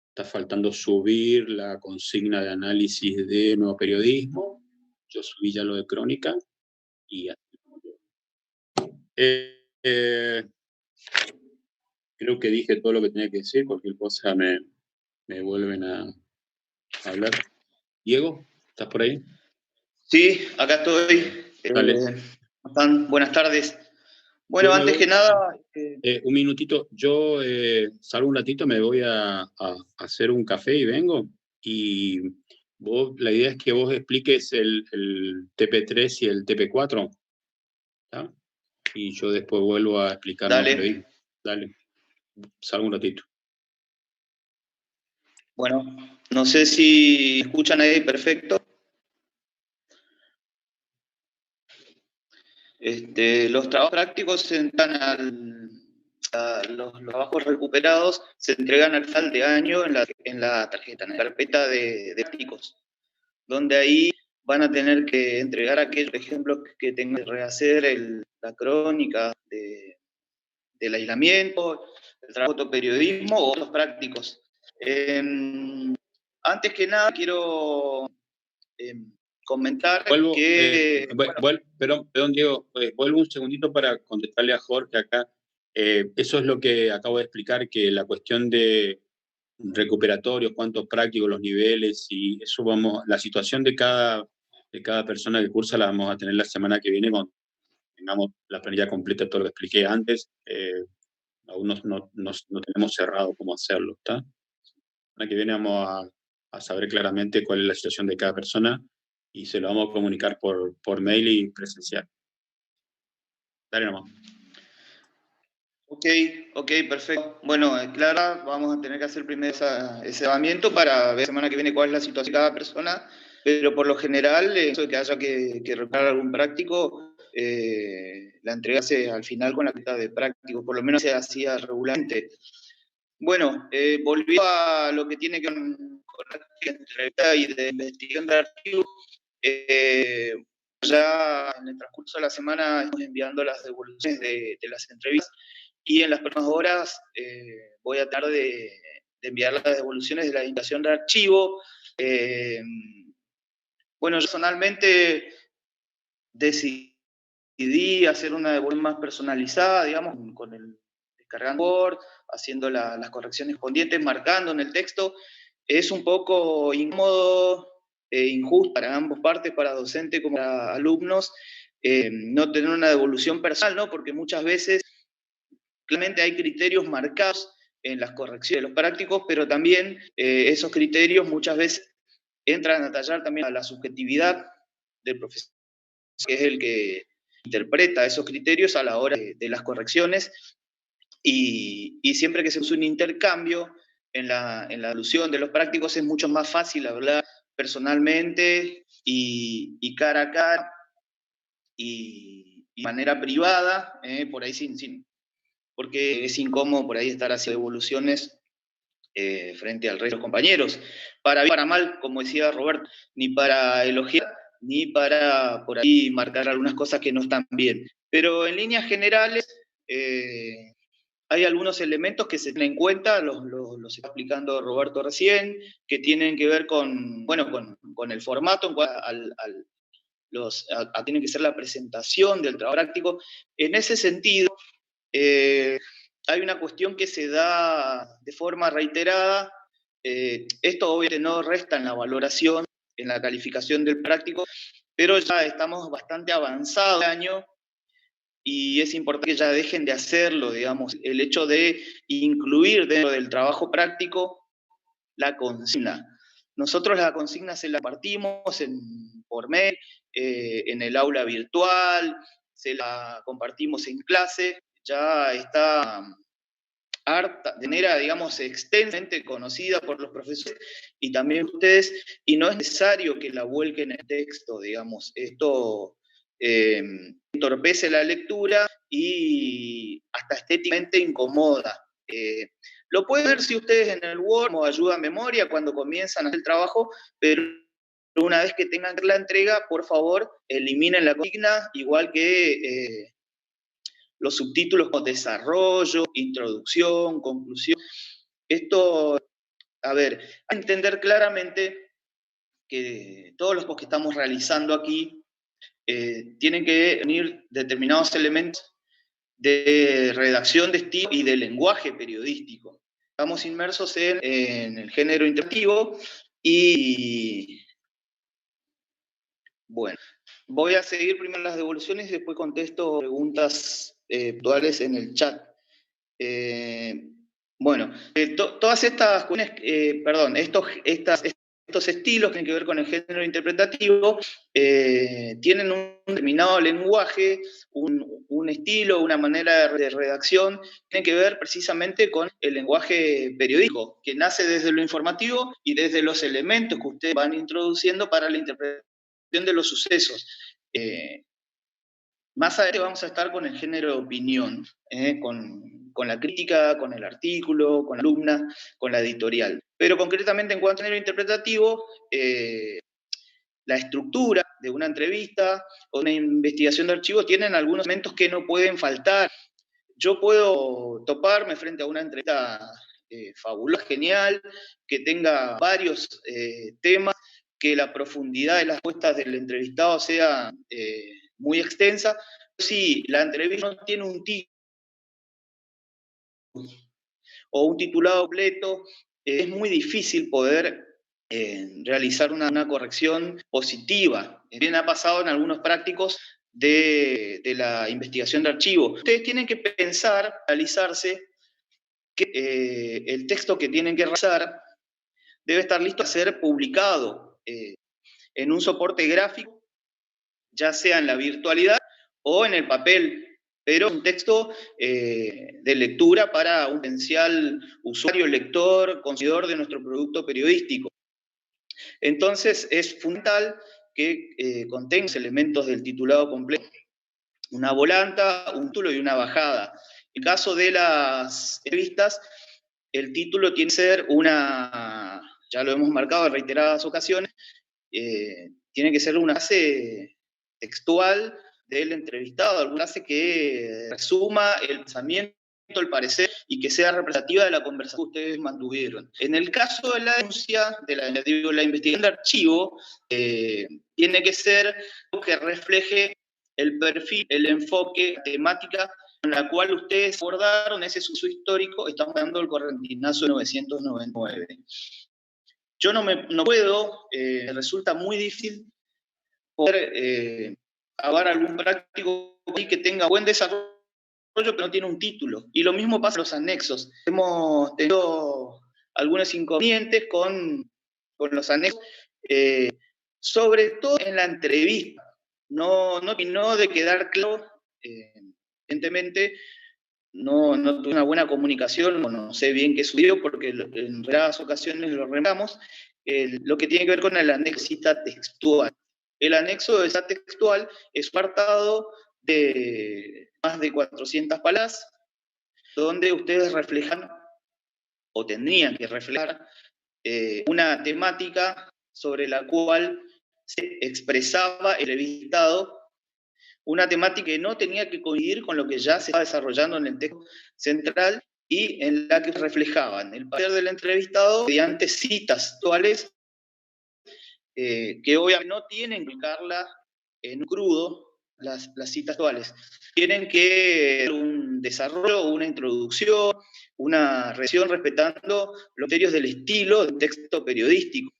está faltando subir la consigna de análisis de nuevo periodismo. Yo subí ya lo de crónica y creo que dije todo lo que tenía que decir. Cualquier cosa me vuelven a hablar. Diego, ¿estás por ahí? Sí, acá estoy. Dale. ¿Cómo están? Buenas tardes. Bueno, antes que nada... un minutito. Yo salgo un ratito, me voy a hacer un café y vengo. Y la idea es que vos expliques el TP3 y el TP4. ¿Tá? Y yo después vuelvo a explicar. Dale. Dale. Salgo un ratito. Bueno, no sé si escuchan ahí perfecto. Los trabajos prácticos se entran los trabajos recuperados se entregan al final de año en la tarjeta, en la carpeta de prácticos, donde ahí van a tener que entregar aquellos ejemplos que tengan que rehacer la crónica del aislamiento, el trabajo de periodismo o otros prácticos. Antes que nada, quiero comentar que... Perdón, Diego, vuelvo un segundito para contestarle a Jorge acá. Eso es lo que acabo de explicar, que la cuestión de recuperatorios, cuántos prácticos, los niveles, y eso la situación de cada persona que cursa la vamos a tener la semana que viene cuando tengamos la planilla completa de todo lo que expliqué antes. Aún no tenemos cerrado cómo hacerlo, ¿está? La semana que viene vamos a saber claramente cuál es la situación de cada persona y se lo vamos a comunicar por mail y presencial. Dale nomás. Ok, perfecto. Bueno, Clara, vamos a tener que hacer primero ese evaluamiento para ver la semana que viene cuál es la situación de cada persona, pero por lo general, eso de que haya que reparar algún práctico, la entrega se al final con la carpeta de práctico, por lo menos se hacía regularmente. Bueno, volviendo a lo que tiene que ver con la entrevista y de investigación de archivos, ya en el transcurso de la semana estamos enviando las devoluciones de las entrevistas y en las próximas horas voy a tratar de enviar las devoluciones de la invitación de archivo. Bueno, yo personalmente decidí hacer una devolución más personalizada, digamos, con el descargando Word, haciendo las correcciones correspondientes, marcando en el texto. Es un poco incómodo e injusto para ambas partes, para docente como para alumnos, no tener una devolución personal, ¿no? Porque muchas veces claramente hay criterios marcados en las correcciones de los prácticos, pero también esos criterios muchas veces entran a tallar también a la subjetividad del profesor, que es el que interpreta esos criterios a la hora de las correcciones, y siempre que se usa un intercambio en la alusión de los prácticos es mucho más fácil hablar personalmente y cara a cara y de manera privada, por ahí porque es incómodo por ahí estar haciendo evoluciones frente al resto de los compañeros, para bien o para mal, como decía Roberto, ni para elogiar, ni para por ahí marcar algunas cosas que no están bien. Pero en líneas generales, hay algunos elementos que se tienen en cuenta, los está explicando Roberto recién, que tienen que ver con, bueno, con el formato, tiene que ser la presentación del trabajo práctico. En ese sentido, hay una cuestión que se da de forma reiterada. Esto obviamente no resta en la valoración, en la calificación del práctico, pero ya estamos bastante avanzados el año y es importante que ya dejen de hacerlo, digamos, el hecho de incluir dentro del trabajo práctico la consigna. Nosotros la consigna se la partimos por mail, en el aula virtual, se la compartimos en clase, ya está harta, de manera, digamos, extensamente conocida por los profesores y también ustedes, y no es necesario que la vuelquen en el texto, digamos. Esto entorpece la lectura y hasta estéticamente incomoda. Lo pueden ver si ustedes en el Word o ayuda a memoria cuando comienzan a hacer el trabajo, pero una vez que tengan la entrega, por favor, eliminen la consigna, igual que los subtítulos como desarrollo, introducción, conclusión. Esto, a ver, hay que entender claramente que todos los que estamos realizando aquí tienen que venir determinados elementos de redacción de estilo y de lenguaje periodístico. Estamos inmersos en el género interactivo y, bueno, voy a seguir primero las devoluciones y después contesto preguntas puntuales en el chat. Bueno, todas estas cuestiones, estos estilos que tienen que ver con el género interpretativo tienen un determinado lenguaje, un estilo, una manera de redacción, tienen que ver precisamente con el lenguaje periodístico, que nace desde lo informativo y desde los elementos que ustedes van introduciendo para la interpretación de los sucesos. Más adelante vamos a estar con el género de opinión, con la crítica, con el artículo, con la columna, con la editorial. Pero concretamente en cuanto al género interpretativo, la estructura de una entrevista o una investigación de archivo tienen algunos elementos que no pueden faltar. Yo puedo toparme frente a una entrevista fabulosa, genial, que tenga varios temas, que la profundidad de las respuestas del entrevistado sea muy extensa. Si la entrevista no tiene un título o un titulado completo, es muy difícil poder realizar una corrección positiva. Bien ha pasado en algunos prácticos de la investigación de archivo. Ustedes tienen que pensar, analizarse, que el texto que tienen que realizar debe estar listo a ser publicado en un soporte gráfico, ya sea en la virtualidad o en el papel, pero un texto de lectura para un potencial usuario, lector, consumidor de nuestro producto periodístico. Entonces es fundamental que contenga elementos del titulado completo, una volanta, un título y una bajada. En caso de las entrevistas, el título tiene que ser ya lo hemos marcado en reiteradas ocasiones, tiene que ser una frase textual del entrevistado, alguna frase que resuma el pensamiento, el parecer, y que sea representativa de la conversación que ustedes mantuvieron. En el caso de la denuncia, la investigación de archivo, tiene que ser algo que refleje el perfil, el enfoque, la temática con la cual ustedes abordaron ese suceso histórico. Estamos hablando del correntinazo de 999. Yo no puedo, resulta muy difícil poder hablar algún práctico que tenga buen desarrollo, pero no tiene un título. Y lo mismo pasa en los anexos. Hemos tenido algunos inconvenientes con los anexos, sobre todo en la entrevista. No terminó de quedar claro, evidentemente, no tuve una buena comunicación, no sé bien qué sucedió, porque en varias ocasiones lo remamos, lo que tiene que ver con el anexo de cita textual. El anexo de cita textual es un apartado de más de 400 palabras, donde ustedes reflejan, o tendrían que reflejar, una temática sobre la cual se expresaba el entrevistado, una temática que no tenía que coincidir con lo que ya se estaba desarrollando en el texto central y en la que reflejaban el parecer del entrevistado mediante citas actuales, que obviamente no tienen que explicarla en crudo, las citas actuales. Tienen que dar un desarrollo, una introducción, una reacción respetando los criterios del estilo del texto periodístico.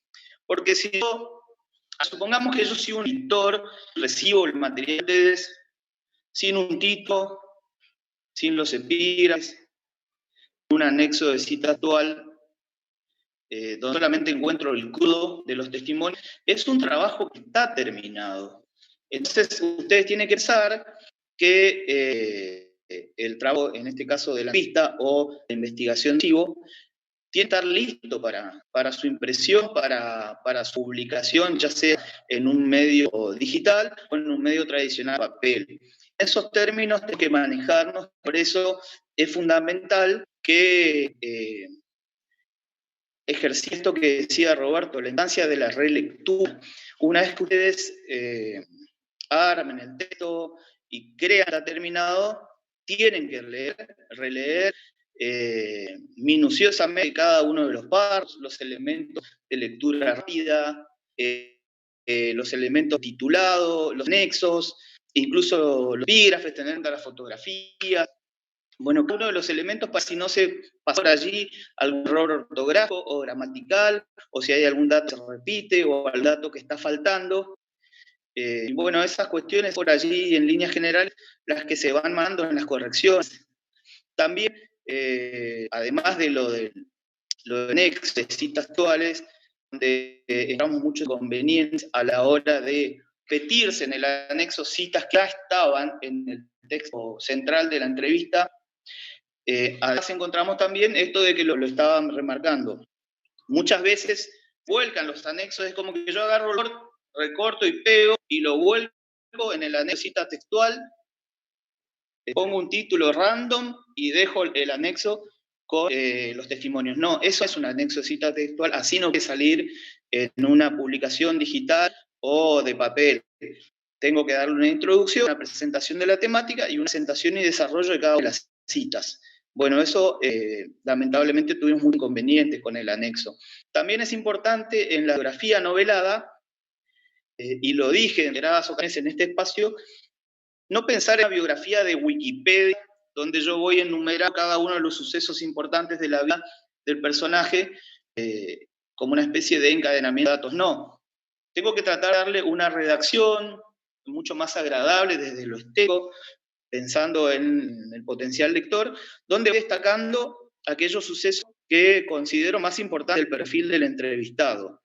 Porque si yo, supongamos que yo soy un editor, recibo el material de ustedes sin un título, sin los epígrafes, un anexo de cita actual, donde solamente encuentro el crudo de los testimonios, es un trabajo que está terminado. Entonces, ustedes tienen que pensar que el trabajo, en este caso de la pista o de investigación archivo, tiene que estar listo para su impresión, para su publicación, ya sea en un medio digital o en un medio tradicional papel. Esos términos tenemos que manejarnos, por eso es fundamental que ejercer esto que decía Roberto, la instancia de la relectura. Una vez que ustedes armen el texto y crean que está terminado, tienen que releer minuciosamente cada uno de los párrafos, los elementos de lectura rápida, los elementos titulados, los nexos, incluso los epígrafes, tener las fotografías. Bueno, cada uno de los elementos para si no se pasa por allí algún error ortográfico o gramatical, o si hay algún dato que se repite, o al dato que está faltando. Y bueno, esas cuestiones por allí, en líneas generales, las que se van mandando en las correcciones. También, además de lo de anexos, de citas actuales, donde encontramos muchos inconvenientes a la hora de repetirse en el anexo citas que ya estaban en el texto central de la entrevista. Además encontramos también esto de que lo estaban remarcando. Muchas veces vuelcan los anexos, es como que yo agarro, recorto y pego y lo vuelco en el anexo cita textual, pongo un título random y dejo el anexo con los testimonios. No, eso es un anexo cita textual, así no puede salir en una publicación digital o de papel. Tengo que darle una introducción, una presentación de la temática y una presentación y desarrollo de cada una de las citas. Bueno, eso lamentablemente tuvimos un inconveniente con el anexo. También es importante en la biografía novelada, y lo dije en reiteradas ocasiones en este espacio, no pensar en la biografía de Wikipedia, donde yo voy a enumerar cada uno de los sucesos importantes de la vida del personaje como una especie de encadenamiento de datos. No, tengo que tratar de darle una redacción mucho más agradable desde lo estético, pensando en el potencial lector, donde voy destacando aquellos sucesos que considero más importantes del perfil del entrevistado.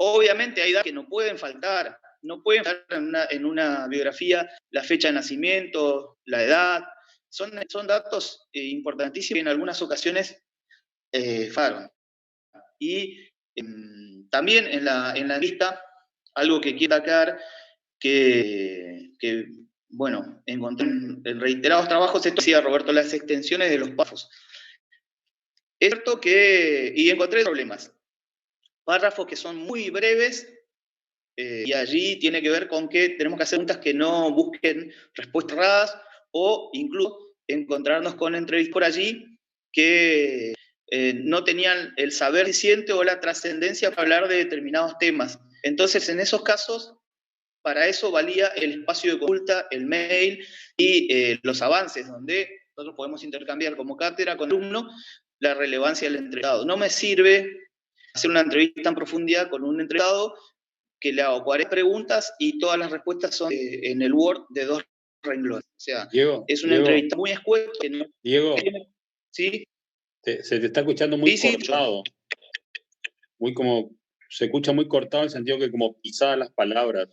Obviamente hay datos que no pueden faltar, en una biografía la fecha de nacimiento, la edad, son datos importantísimos que en algunas ocasiones fallaron. Y también en la lista, algo que quiero destacar, que bueno, encontré en reiterados trabajos, esto decía Roberto, las extensiones de los párrafos. Es cierto que, y encontré problemas, párrafos que son muy breves, y allí tiene que ver con que tenemos que hacer preguntas que no busquen respuestas raras, o incluso encontrarnos con entrevistas por allí que no tenían el saber suficiente o la trascendencia para hablar de determinados temas. Entonces, en esos casos, para eso valía el espacio de consulta, el mail y los avances, donde nosotros podemos intercambiar como cátedra con alumno la relevancia del entrevistado. No me sirve hacer una entrevista en profundidad con un entrevistado que le hago 40 preguntas y todas las respuestas son en el Word de 2 renglones. O sea, es una entrevista muy escueta. No, Diego, ¿sí? se te está escuchando muy Sí, cortado. Muy como, se escucha muy cortado en el sentido que como pisadas las palabras.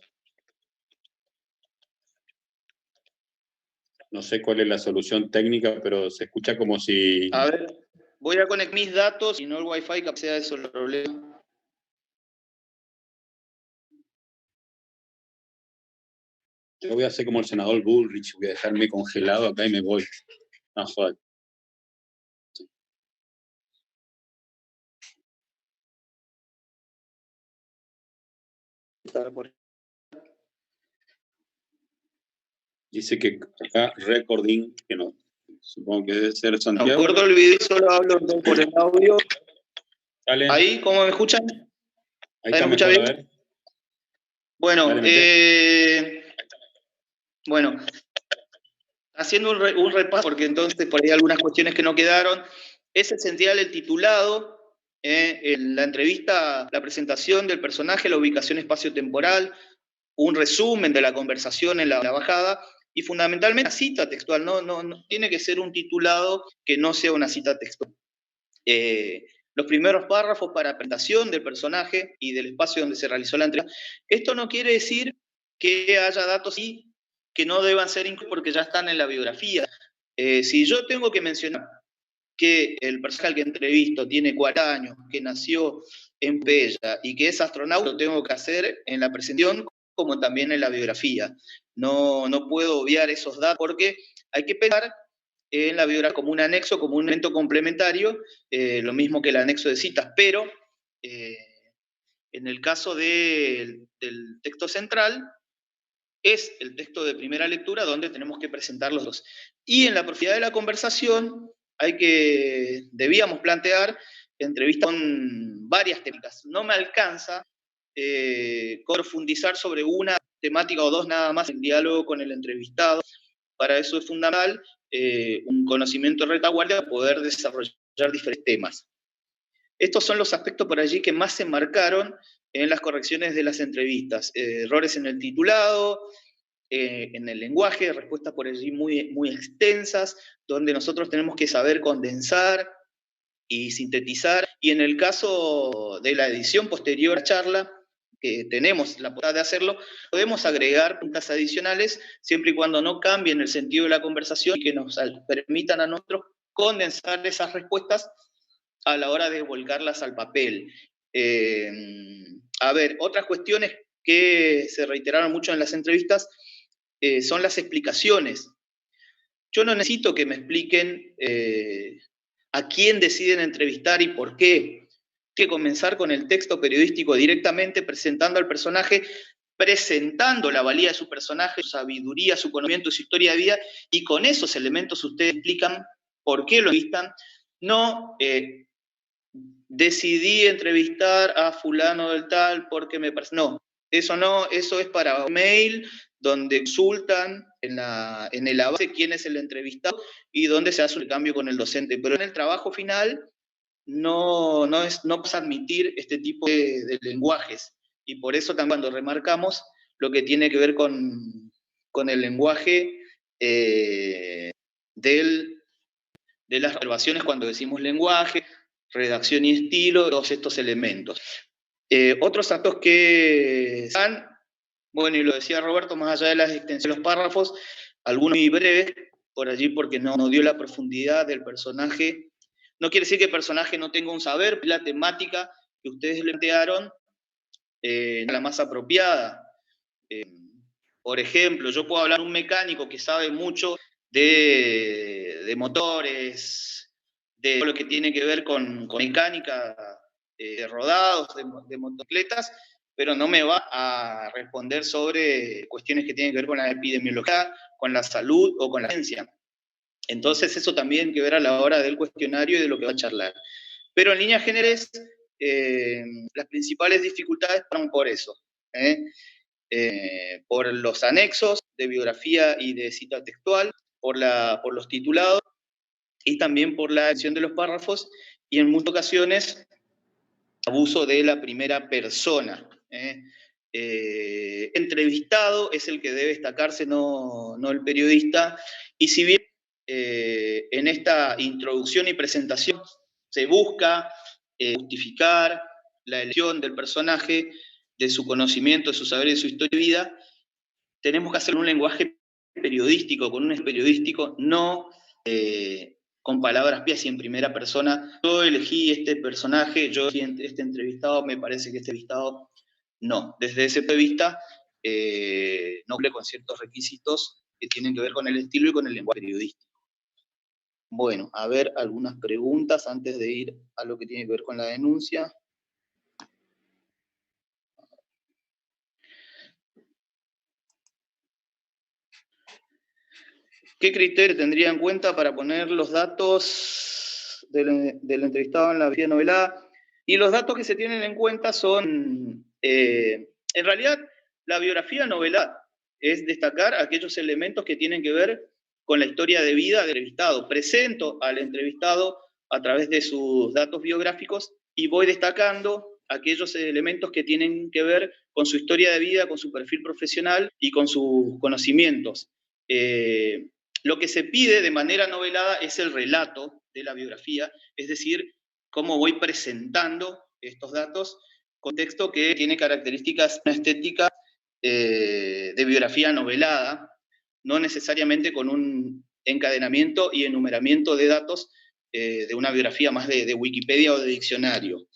No sé cuál es la solución técnica, pero se escucha como si... A ver, voy a conectar mis datos y no el Wi-Fi, que sea eso el problema. Yo voy a hacer como el senador Bullrich, voy a dejarme congelado acá y me voy. No, joder. Dice que acá recording, que no, supongo que debe ser Santiago. No, corto el video y solo hablo por el audio. Dale. ¿Ahí? ¿Cómo me escuchan? Ahí está me escucha mejor, bien? a ver. Bueno, Dale, bueno, haciendo un repaso, porque entonces por ahí hay algunas cuestiones que no quedaron. Es esencial el titulado, en la entrevista, la presentación del personaje, la ubicación espacio-temporal, un resumen de la conversación en la bajada, y fundamentalmente una cita textual. No tiene que ser un titulado que no sea una cita textual. Los primeros párrafos para presentación del personaje y del espacio donde se realizó la entrevista. Esto no quiere decir que haya datos y que no deban ser incluidos porque ya están en la biografía. Si yo tengo que mencionar que el personaje al que entrevisto tiene 40 años, que nació en Pella y que es astronauta, lo tengo que hacer en la presentación como también en la biografía. No puedo obviar esos datos porque hay que pensar en la biografía como un anexo, como un elemento complementario, lo mismo que el anexo de citas, pero en el caso del texto central, es el texto de primera lectura donde tenemos que presentar los dos. Y en la profundidad de la conversación debíamos plantear entrevistas con varias temáticas. No me alcanza profundizar sobre una temática o dos nada más en diálogo con el entrevistado. Para eso es fundamental un conocimiento de retaguardia para poder desarrollar diferentes temas. Estos son los aspectos por allí que más se marcaron en las correcciones de las entrevistas. Errores en el titulado, en el lenguaje, respuestas por allí muy extensas, donde nosotros tenemos que saber condensar y sintetizar. Y en el caso de la edición posterior a la charla, que tenemos la posibilidad de hacerlo, podemos agregar puntas adicionales siempre y cuando no cambien el sentido de la conversación y que nos permitan a nosotros condensar esas respuestas a la hora de volcarlas al papel. A ver, otras cuestiones que se reiteraron mucho en las entrevistas son las explicaciones. Yo no necesito que me expliquen a quién deciden entrevistar y por qué. Hay que comenzar con el texto periodístico directamente, presentando al personaje, presentando la valía de su personaje, su sabiduría, su conocimiento, su historia de vida, y con esos elementos ustedes explican por qué lo entrevistan. No decidí entrevistar a fulano del tal porque me parece... No, eso es para un mail donde consultan en el avance quién es el entrevistado y donde se hace el cambio con el docente. Pero en el trabajo final no pasa admitir este tipo de lenguajes. Y por eso también cuando remarcamos lo que tiene que ver con el lenguaje de las observaciones cuando decimos lenguaje, redacción y estilo, todos estos elementos. Otros aspectos que están, bueno, y lo decía Roberto, más allá de las extensiones de los párrafos, algunos muy breves, por allí porque no dio la profundidad del personaje. No quiere decir que el personaje no tenga un saber, la temática que ustedes plantearon la más apropiada. Por ejemplo, yo puedo hablar de un mecánico que sabe mucho de motores, de lo que tiene que ver con mecánica de rodados, de motocicletas, pero no me va a responder sobre cuestiones que tienen que ver con la epidemiología, con la salud o con la ciencia. Entonces eso también que ver a la hora del cuestionario y de lo que va a charlar. Pero en líneas generales, las principales dificultades van por eso, por los anexos de biografía y de cita textual, por los titulados y también por la edición de los párrafos y en muchas ocasiones abuso de la primera persona. Entrevistado es el que debe destacarse, no el periodista, y si bien en esta introducción y presentación se busca justificar la elección del personaje, de su conocimiento, de su saber y de su historia de vida, tenemos que hacer un lenguaje periodístico, con un periodístico, no con palabras pías y en primera persona. Yo elegí este personaje, yo elegí este entrevistado, me parece que este entrevistado no. Desde ese punto de vista, no cumple con ciertos requisitos que tienen que ver con el estilo y con el lenguaje periodístico. Bueno, a ver algunas preguntas antes de ir a lo que tiene que ver con la denuncia. ¿Qué criterio tendría en cuenta para poner los datos del entrevistado en la biografía novelada? Y los datos que se tienen en cuenta son, en realidad, la biografía novelada es destacar aquellos elementos que tienen que ver con la historia de vida del entrevistado. Presento al entrevistado a través de sus datos biográficos y voy destacando aquellos elementos que tienen que ver con su historia de vida, con su perfil profesional y con sus conocimientos. Lo que se pide de manera novelada es el relato de la biografía, es decir, cómo voy presentando estos datos, contexto que tiene características, una estética de biografía novelada, no necesariamente con un encadenamiento y enumeramiento de datos de una biografía más de Wikipedia o de diccionario.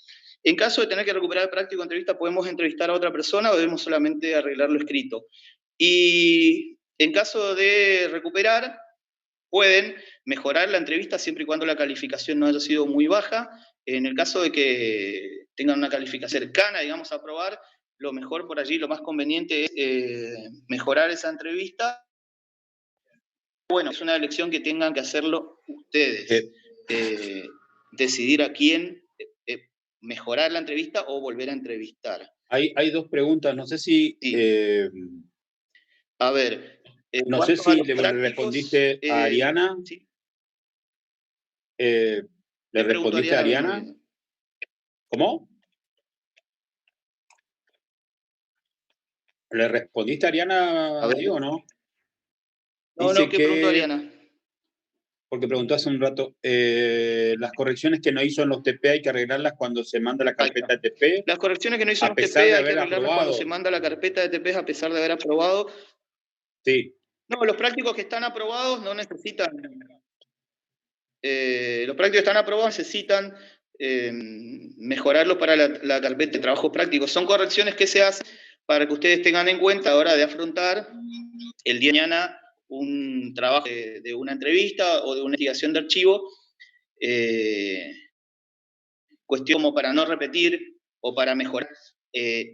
En caso de tener que recuperar el práctico entrevista, ¿podemos entrevistar a otra persona o debemos solamente arreglar lo escrito? Y en caso de recuperar, pueden mejorar la entrevista siempre y cuando la calificación no haya sido muy baja. En el caso de que tengan una calificación cercana, digamos, a aprobar, lo mejor por allí, lo más conveniente es mejorar esa entrevista. Bueno, es una elección que tengan que hacerlo ustedes. Decidir a quién mejorar la entrevista o volver a entrevistar. Hay dos preguntas, no sé si... Sí. A ver... no sé si le respondiste a Ariana. ¿Sí? ¿Le respondiste a Ariana? ¿Cómo? ¿Le respondiste a Ariana o no? No, ¿qué preguntó Ariana? Porque preguntó hace un rato, las correcciones que no hizo en los TP hay que arreglarlas cuando se manda la carpeta de TP. Las correcciones que no hizo en los TP hay que arreglarlas cuando se manda la carpeta de TP a pesar de haber aprobado. Sí. No, los prácticos que están aprobados no necesitan... los prácticos que están aprobados necesitan mejorarlos para la carpeta de trabajos prácticos. Son correcciones que se hacen para que ustedes tengan en cuenta a la hora de afrontar el día de mañana un trabajo de una entrevista o de una investigación de archivo, cuestión como para no repetir o para mejorar.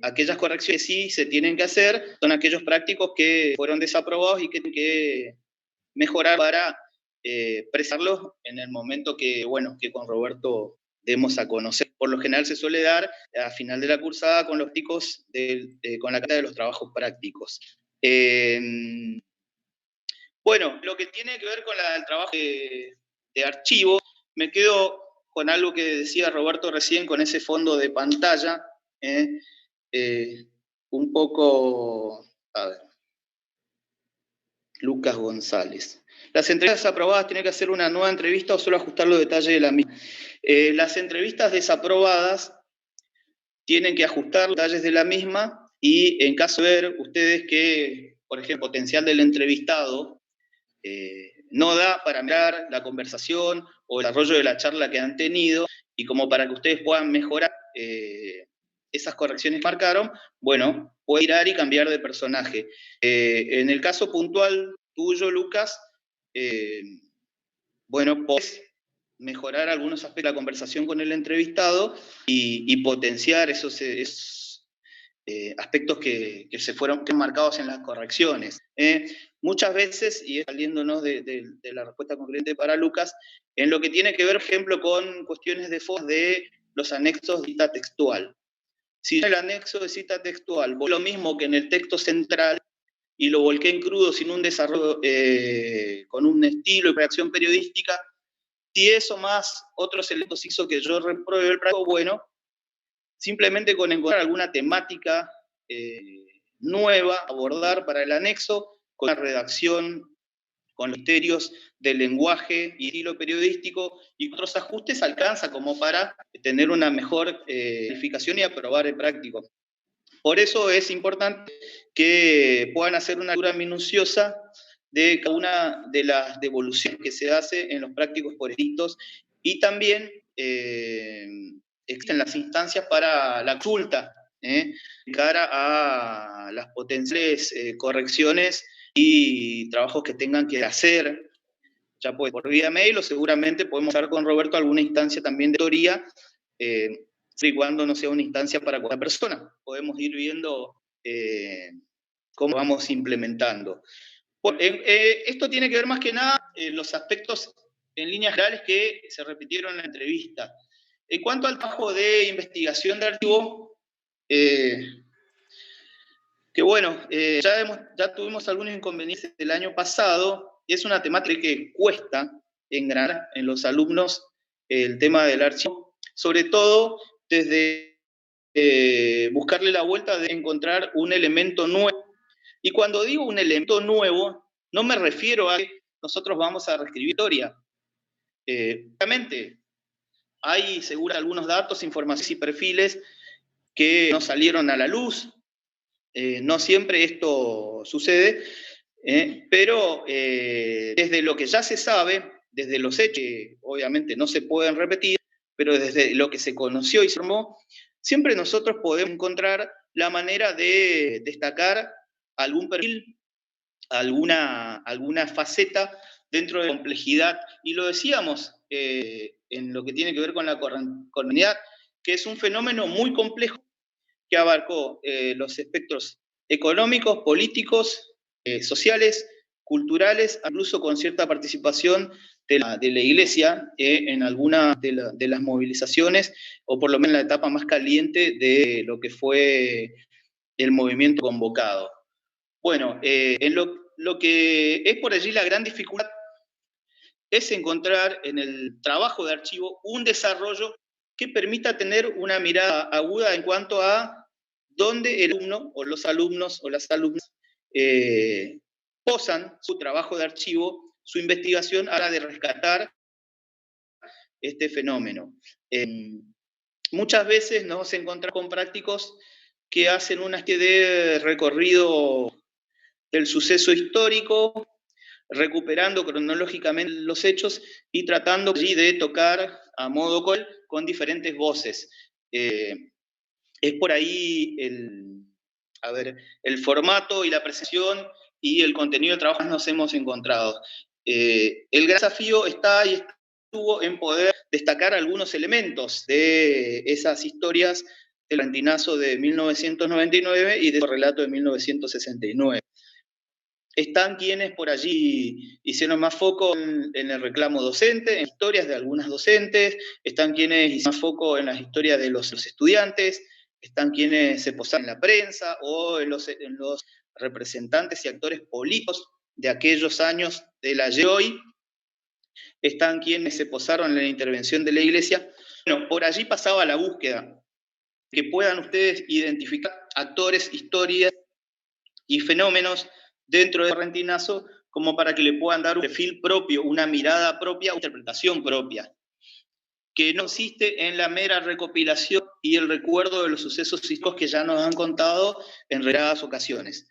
Aquellas correcciones que sí se tienen que hacer son aquellos prácticos que fueron desaprobados y que tienen que mejorar para presentarlos en el momento que con Roberto demos a conocer. Por lo general se suele dar a final de la cursada con los chicos con la carta de los trabajos prácticos. Bueno, lo que tiene que ver con el trabajo de archivo, me quedo con algo que decía Roberto recién, con ese fondo de pantalla, un poco, a ver, Lucas González. Las entrevistas aprobadas tienen que hacer una nueva entrevista o solo ajustar los detalles de la misma. Las entrevistas desaprobadas tienen que ajustar los detalles de la misma y en caso de ver ustedes que, por ejemplo, el potencial del entrevistado no da para mirar la conversación o el desarrollo de la charla que han tenido y como para que ustedes puedan mejorar esas correcciones que marcaron, bueno, puede mirar y cambiar de personaje. En el caso puntual tuyo, Lucas, bueno, podés mejorar algunos aspectos de la conversación con el entrevistado y potenciar esos aspectos que se fueron marcados en las correcciones. Muchas veces, y saliéndonos de la respuesta concreta para Lucas, en lo que tiene que ver, por ejemplo, con cuestiones de los anexos de cita textual. Si el anexo de cita textual lo mismo que en el texto central y lo volqué en crudo sin un desarrollo con un estilo y reacción periodística, si eso más otros elementos hizo que yo repruebe el práctico, bueno, simplemente con encontrar alguna temática nueva, abordar para el anexo, con la redacción, con los criterios del lenguaje y estilo periodístico y otros ajustes, alcanza como para tener una mejor calificación y aprobar el práctico. Por eso es importante que puedan hacer una lectura minuciosa de cada una de las devoluciones que se hace en los prácticos por escritos y también existen las instancias para la consulta de cara a las potenciales correcciones y trabajos que tengan que hacer, ya pues por vía mail o seguramente podemos hablar con Roberto alguna instancia también de teoría, siempre y cuando no sea una instancia para cada persona. Podemos ir viendo cómo vamos implementando. Bueno, esto tiene que ver más que nada los aspectos en líneas generales que se repitieron en la entrevista. En cuanto al trabajo de investigación de archivo, que bueno, ya tuvimos algunos inconvenientes el año pasado, y es una temática que cuesta engranar en los alumnos el tema del archivo, sobre todo desde buscarle la vuelta de encontrar un elemento nuevo. Y cuando digo un elemento nuevo, no me refiero a que nosotros vamos a reescribir historia. Obviamente, hay seguro algunos datos, informaciones y perfiles que no salieron a la luz. No siempre esto sucede, pero desde lo que ya se sabe, desde los hechos que obviamente no se pueden repetir, pero desde lo que se conoció y se formó, siempre nosotros podemos encontrar la manera de destacar algún perfil, alguna faceta dentro de la complejidad. Y lo decíamos en lo que tiene que ver con la comunidad, que es un fenómeno muy complejo que abarcó los espectros económicos, políticos, sociales, culturales, incluso con cierta participación de la Iglesia en algunas de las movilizaciones, o por lo menos en la etapa más caliente de lo que fue el movimiento convocado. Bueno, en lo que es por allí la gran dificultad es encontrar en el trabajo de archivo un desarrollo que permita tener una mirada aguda en cuanto a dónde el alumno o los alumnos o las alumnas posan su trabajo de archivo, su investigación a la hora de rescatar este fenómeno. Muchas veces nos encontramos con prácticos que hacen una especie de recorrido del suceso histórico, recuperando cronológicamente los hechos y tratando allí de tocar a modo con diferentes voces. Es por ahí el formato y la presentación y el contenido de trabajo que nos hemos encontrado. El gran desafío está y estuvo en poder destacar algunos elementos de esas historias del argentinazo de 1999 y del relato de 1969. Están quienes por allí hicieron más foco en el reclamo docente, en historias de algunas docentes, están quienes hicieron más foco en las historias de los estudiantes, están quienes se posaron en la prensa o en los representantes y actores políticos de aquellos años del ayer y hoy, están quienes se posaron en la intervención de la Iglesia. Bueno, por allí pasaba la búsqueda, que puedan ustedes identificar actores, historias y fenómenos dentro del correntinazo, como para que le puedan dar un perfil propio, una mirada propia, una interpretación propia, que no consiste en la mera recopilación y el recuerdo de los sucesos históricos que ya nos han contado en reiteradas ocasiones.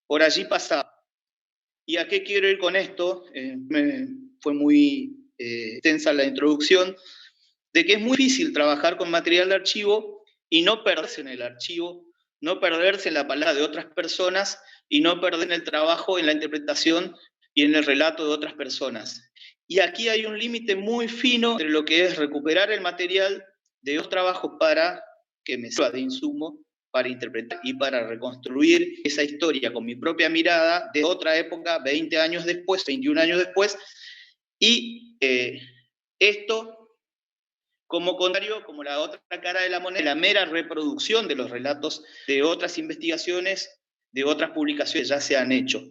Por allí pasaba. ¿Y a qué quiero ir con esto? Fue muy extensa la introducción, de que es muy difícil trabajar con material de archivo y no perderse en el archivo, no perderse en la palabra de otras personas y no perder en el trabajo, en la interpretación y en el relato de otras personas. Y aquí hay un límite muy fino entre lo que es recuperar el material de los trabajos para que me sirva de insumo para interpretar y para reconstruir esa historia con mi propia mirada de otra época, 20 años después, 21 años después, y esto como contrario, como la otra cara de la moneda, la mera reproducción de los relatos de otras investigaciones, de otras publicaciones que ya se han hecho.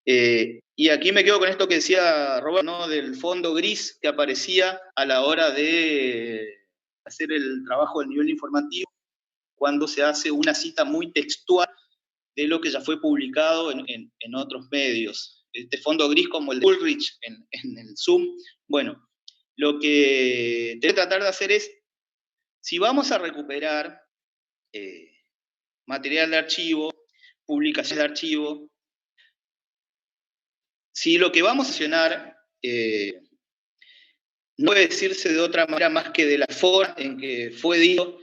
Y aquí me quedo con esto que decía Robert, ¿no? Del fondo gris que aparecía a la hora de hacer el trabajo del nivel informativo, cuando se hace una cita muy textual de lo que ya fue publicado en otros medios. Este fondo gris como el de Ulrich en el Zoom. Bueno, lo que tengo que tratar de hacer es, si vamos a recuperar material de archivo, publicaciones de archivo, si lo que vamos a accionar no puede decirse de otra manera más que de la forma en que fue dicho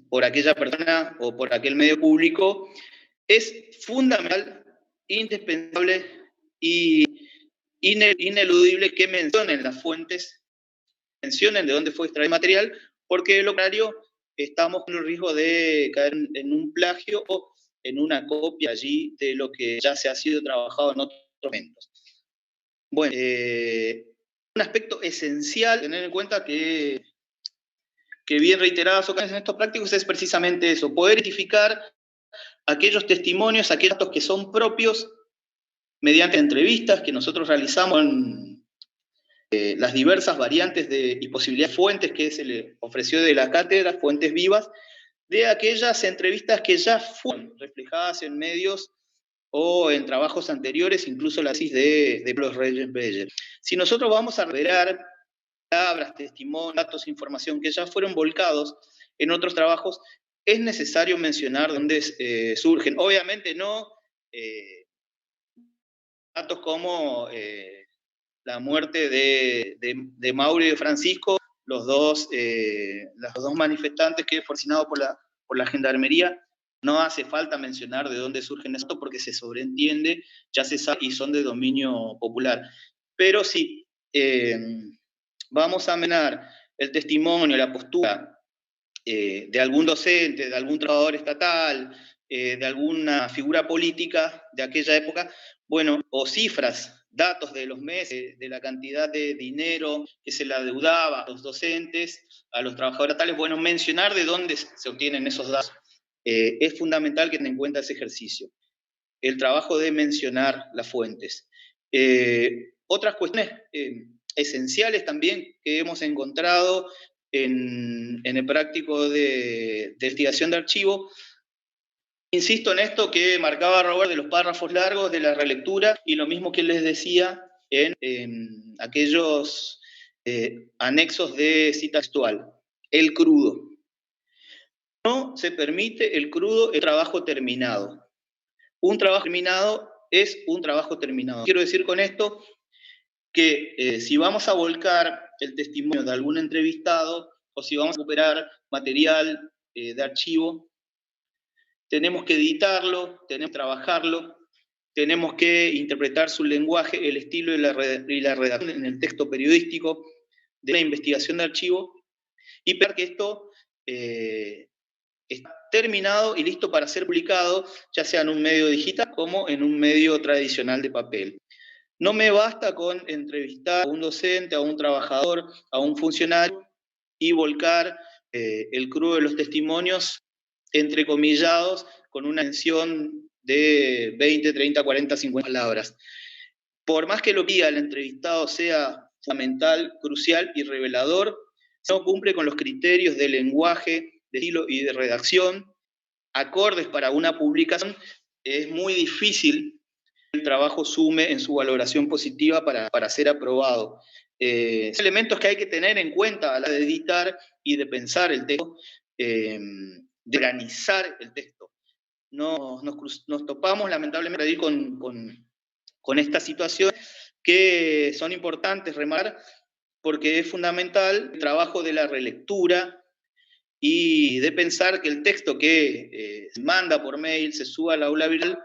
por aquella persona o por aquel medio público, es fundamental, indispensable y ineludible que mencionen las fuentes, mencionen de dónde fue extraído el material, porque de lo contrario estamos con el riesgo de caer en un plagio o en una copia allí de lo que ya se ha sido trabajado en otros momentos. Bueno, un aspecto esencial tener en cuenta que bien reiteradas ocasiones en estos prácticos es precisamente eso, poder identificar aquellos testimonios, aquellos datos que son propios mediante entrevistas que nosotros realizamos en las diversas variantes y posibilidades de fuentes que se le ofreció de la cátedra, fuentes vivas, de aquellas entrevistas que ya fueron reflejadas en medios o en trabajos anteriores, incluso la tesis de los Reyes Beyer. Si nosotros vamos a revelar palabras, testimonios, datos, información que ya fueron volcados en otros trabajos, es necesario mencionar dónde surgen. Obviamente no datos como la muerte de Mauro y de Francisco, los dos manifestantes que fueron asesinados por la gendarmería. No hace falta mencionar de dónde surgen estos porque se sobreentiende, ya se sabe y son de dominio popular. Pero sí, vamos a mencionar el testimonio, la postura de algún docente, de algún trabajador estatal, de alguna figura política de aquella época, bueno, o cifras, datos de los meses, de la cantidad de dinero que se le adeudaba a los docentes, a los trabajadores estatales, bueno, mencionar de dónde se obtienen esos datos. Es fundamental que tengan en cuenta ese ejercicio. El trabajo de mencionar las fuentes. Otras cuestiones esenciales también que hemos encontrado en el práctico de investigación de archivo. Insisto en esto que marcaba Robert de los párrafos largos, de la relectura, y lo mismo que les decía en aquellos anexos de cita textual. El crudo. No se permite el crudo, el trabajo terminado. Un trabajo terminado es un trabajo terminado. Quiero decir con esto que si vamos a volcar el testimonio de algún entrevistado o si vamos a recuperar material de archivo, tenemos que editarlo, tenemos que trabajarlo, tenemos que interpretar su lenguaje, el estilo y la redacción en el texto periodístico de la investigación de archivo y ver que esto está terminado y listo para ser publicado, ya sea en un medio digital como en un medio tradicional de papel. No me basta con entrevistar a un docente, a un trabajador, a un funcionario y volcar el crudo de los testimonios entrecomillados con una mención de 20, 30, 40, 50 palabras. Por más que lo que diga el entrevistado sea fundamental, crucial y revelador, si no cumple con los criterios de lenguaje, de estilo y de redacción acordes para una publicación, es muy difícil que el trabajo sume en su valoración positiva para ser aprobado. Son elementos que hay que tener en cuenta a la hora de editar y de pensar el texto, de organizar el texto. Nos topamos lamentablemente ahí con esta situación que son importantes remarcar porque es fundamental el trabajo de la relectura y de pensar que el texto que se manda por mail, se suba al aula virtual,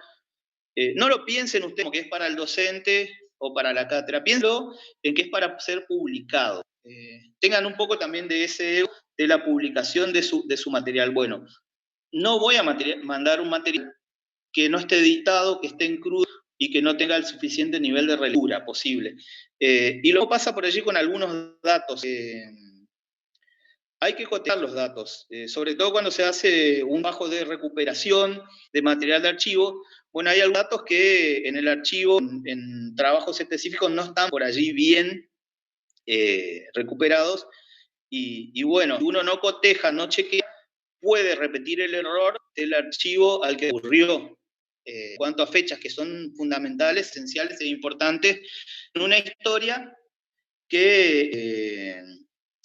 no lo piensen ustedes como que es para el docente o para la cátedra. Piénsenlo en que es para ser publicado. Tengan un poco también de ese de la publicación de su material. Bueno, no voy a mandar un material que no esté editado, que esté en crudo y que no tenga el suficiente nivel de relectura posible. Y luego pasa por allí con algunos datos. Hay que cotejar los datos, sobre todo cuando se hace un trabajo de recuperación de material de archivo. Bueno, hay algunos datos que en el archivo, en trabajos específicos, no están por allí bien recuperados. Y bueno, si uno no coteja, no chequea, puede repetir el error del archivo al que ocurrió. En cuanto a fechas que son fundamentales, esenciales e importantes en una historia que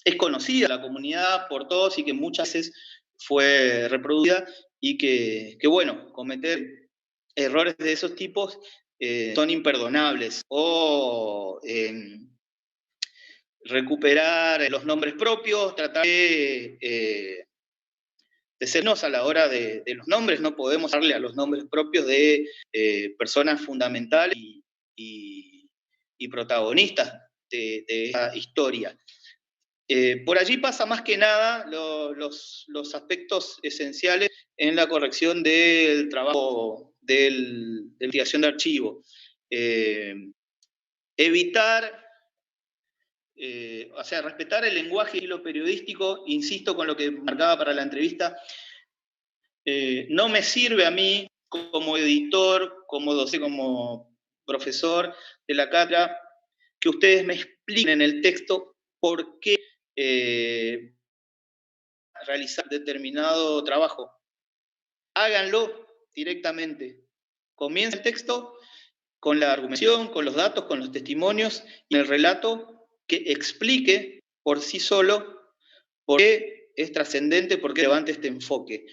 es conocida en la comunidad por todos y que muchas veces fue reproducida y que bueno, cometer errores de esos tipos son imperdonables. O recuperar los nombres propios, tratar de sernos a la hora de los nombres, no podemos darle a los nombres propios de personas fundamentales y protagonistas de esta historia. Por allí pasa más que nada los aspectos esenciales en la corrección del trabajo de investigación de archivo. Evitar, o sea, respetar el lenguaje y lo periodístico, insisto con lo que marcaba para la entrevista, no me sirve a mí como editor, como docente, como profesor de la cátedra, que ustedes me expliquen en el texto por qué realizar determinado trabajo. Háganlo directamente. Comiencen el texto con la argumentación, con los datos, con los testimonios y el relato que explique por sí solo por qué es trascendente, por qué levanta este enfoque.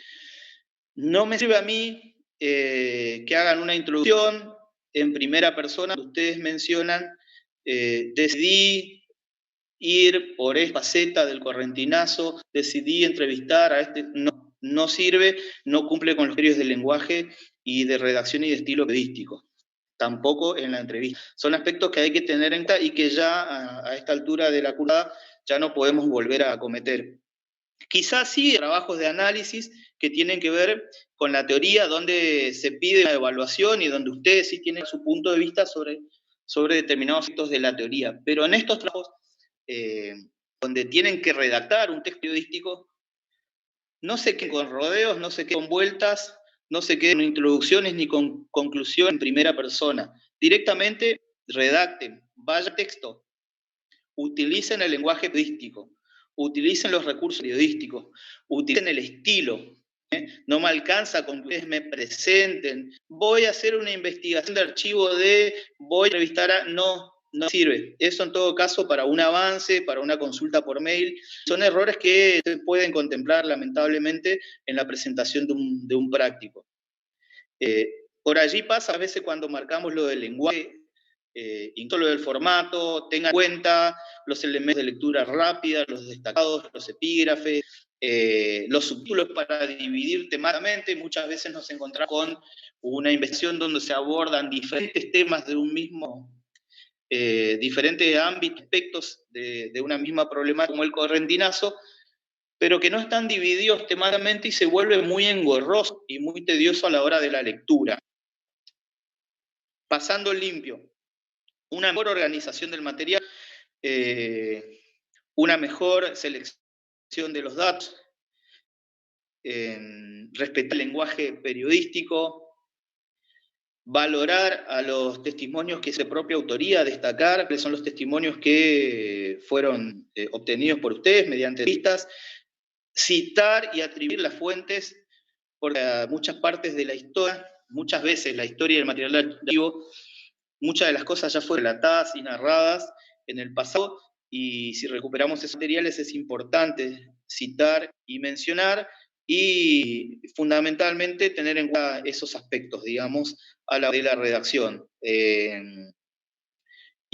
No me sirve a mí que hagan una introducción en primera persona, donde ustedes mencionan, decidí ir por esta faceta del correntinazo, decidí entrevistar a este. No, no sirve, no cumple con los criterios del lenguaje y de redacción y de estilo periodístico. Tampoco en la entrevista. Son aspectos que hay que tener en cuenta y que ya a esta altura de la curva ya no podemos volver a cometer. Quizás sí trabajos de análisis que tienen que ver con la teoría, donde se pide una evaluación y donde ustedes sí tienen su punto de vista sobre determinados aspectos de la teoría. Pero en estos trabajos, donde tienen que redactar un texto periodístico, no se queden con rodeos, no se queden con vueltas, no se queden con introducciones ni con conclusiones en primera persona. Directamente redacten, vaya texto, utilicen el lenguaje periodístico, utilicen los recursos periodísticos, utilicen el estilo. No me alcanza con que ustedes me presenten, voy a hacer una investigación de archivo voy a entrevistar a. No sirve. Eso en todo caso para un avance, para una consulta por mail. Son errores que se pueden contemplar lamentablemente en la presentación de un práctico. Por allí pasa a veces cuando marcamos lo del lenguaje, incluso lo del formato, tengan en cuenta los elementos de lectura rápida, los destacados, los epígrafes, los subtítulos para dividir temáticamente. Muchas veces nos encontramos con una investigación donde se abordan diferentes temas de un mismo, diferentes ámbitos, aspectos de una misma problemática como el correntinazo, pero que no están divididos temáticamente y se vuelve muy engorroso y muy tedioso a la hora de la lectura. Pasando limpio, una mejor organización del material, una mejor selección de los datos, respetar el lenguaje periodístico, valorar a los testimonios que es de propia autoría, destacar cuáles son los testimonios que fueron obtenidos por ustedes mediante entrevistas, citar y atribuir las fuentes, porque muchas partes de la historia, muchas veces la historia del material archivo, muchas de las cosas ya fueron relatadas y narradas en el pasado, y si recuperamos esos materiales es importante citar y mencionar, y fundamentalmente tener en cuenta esos aspectos, digamos, a la hora de la redacción. Y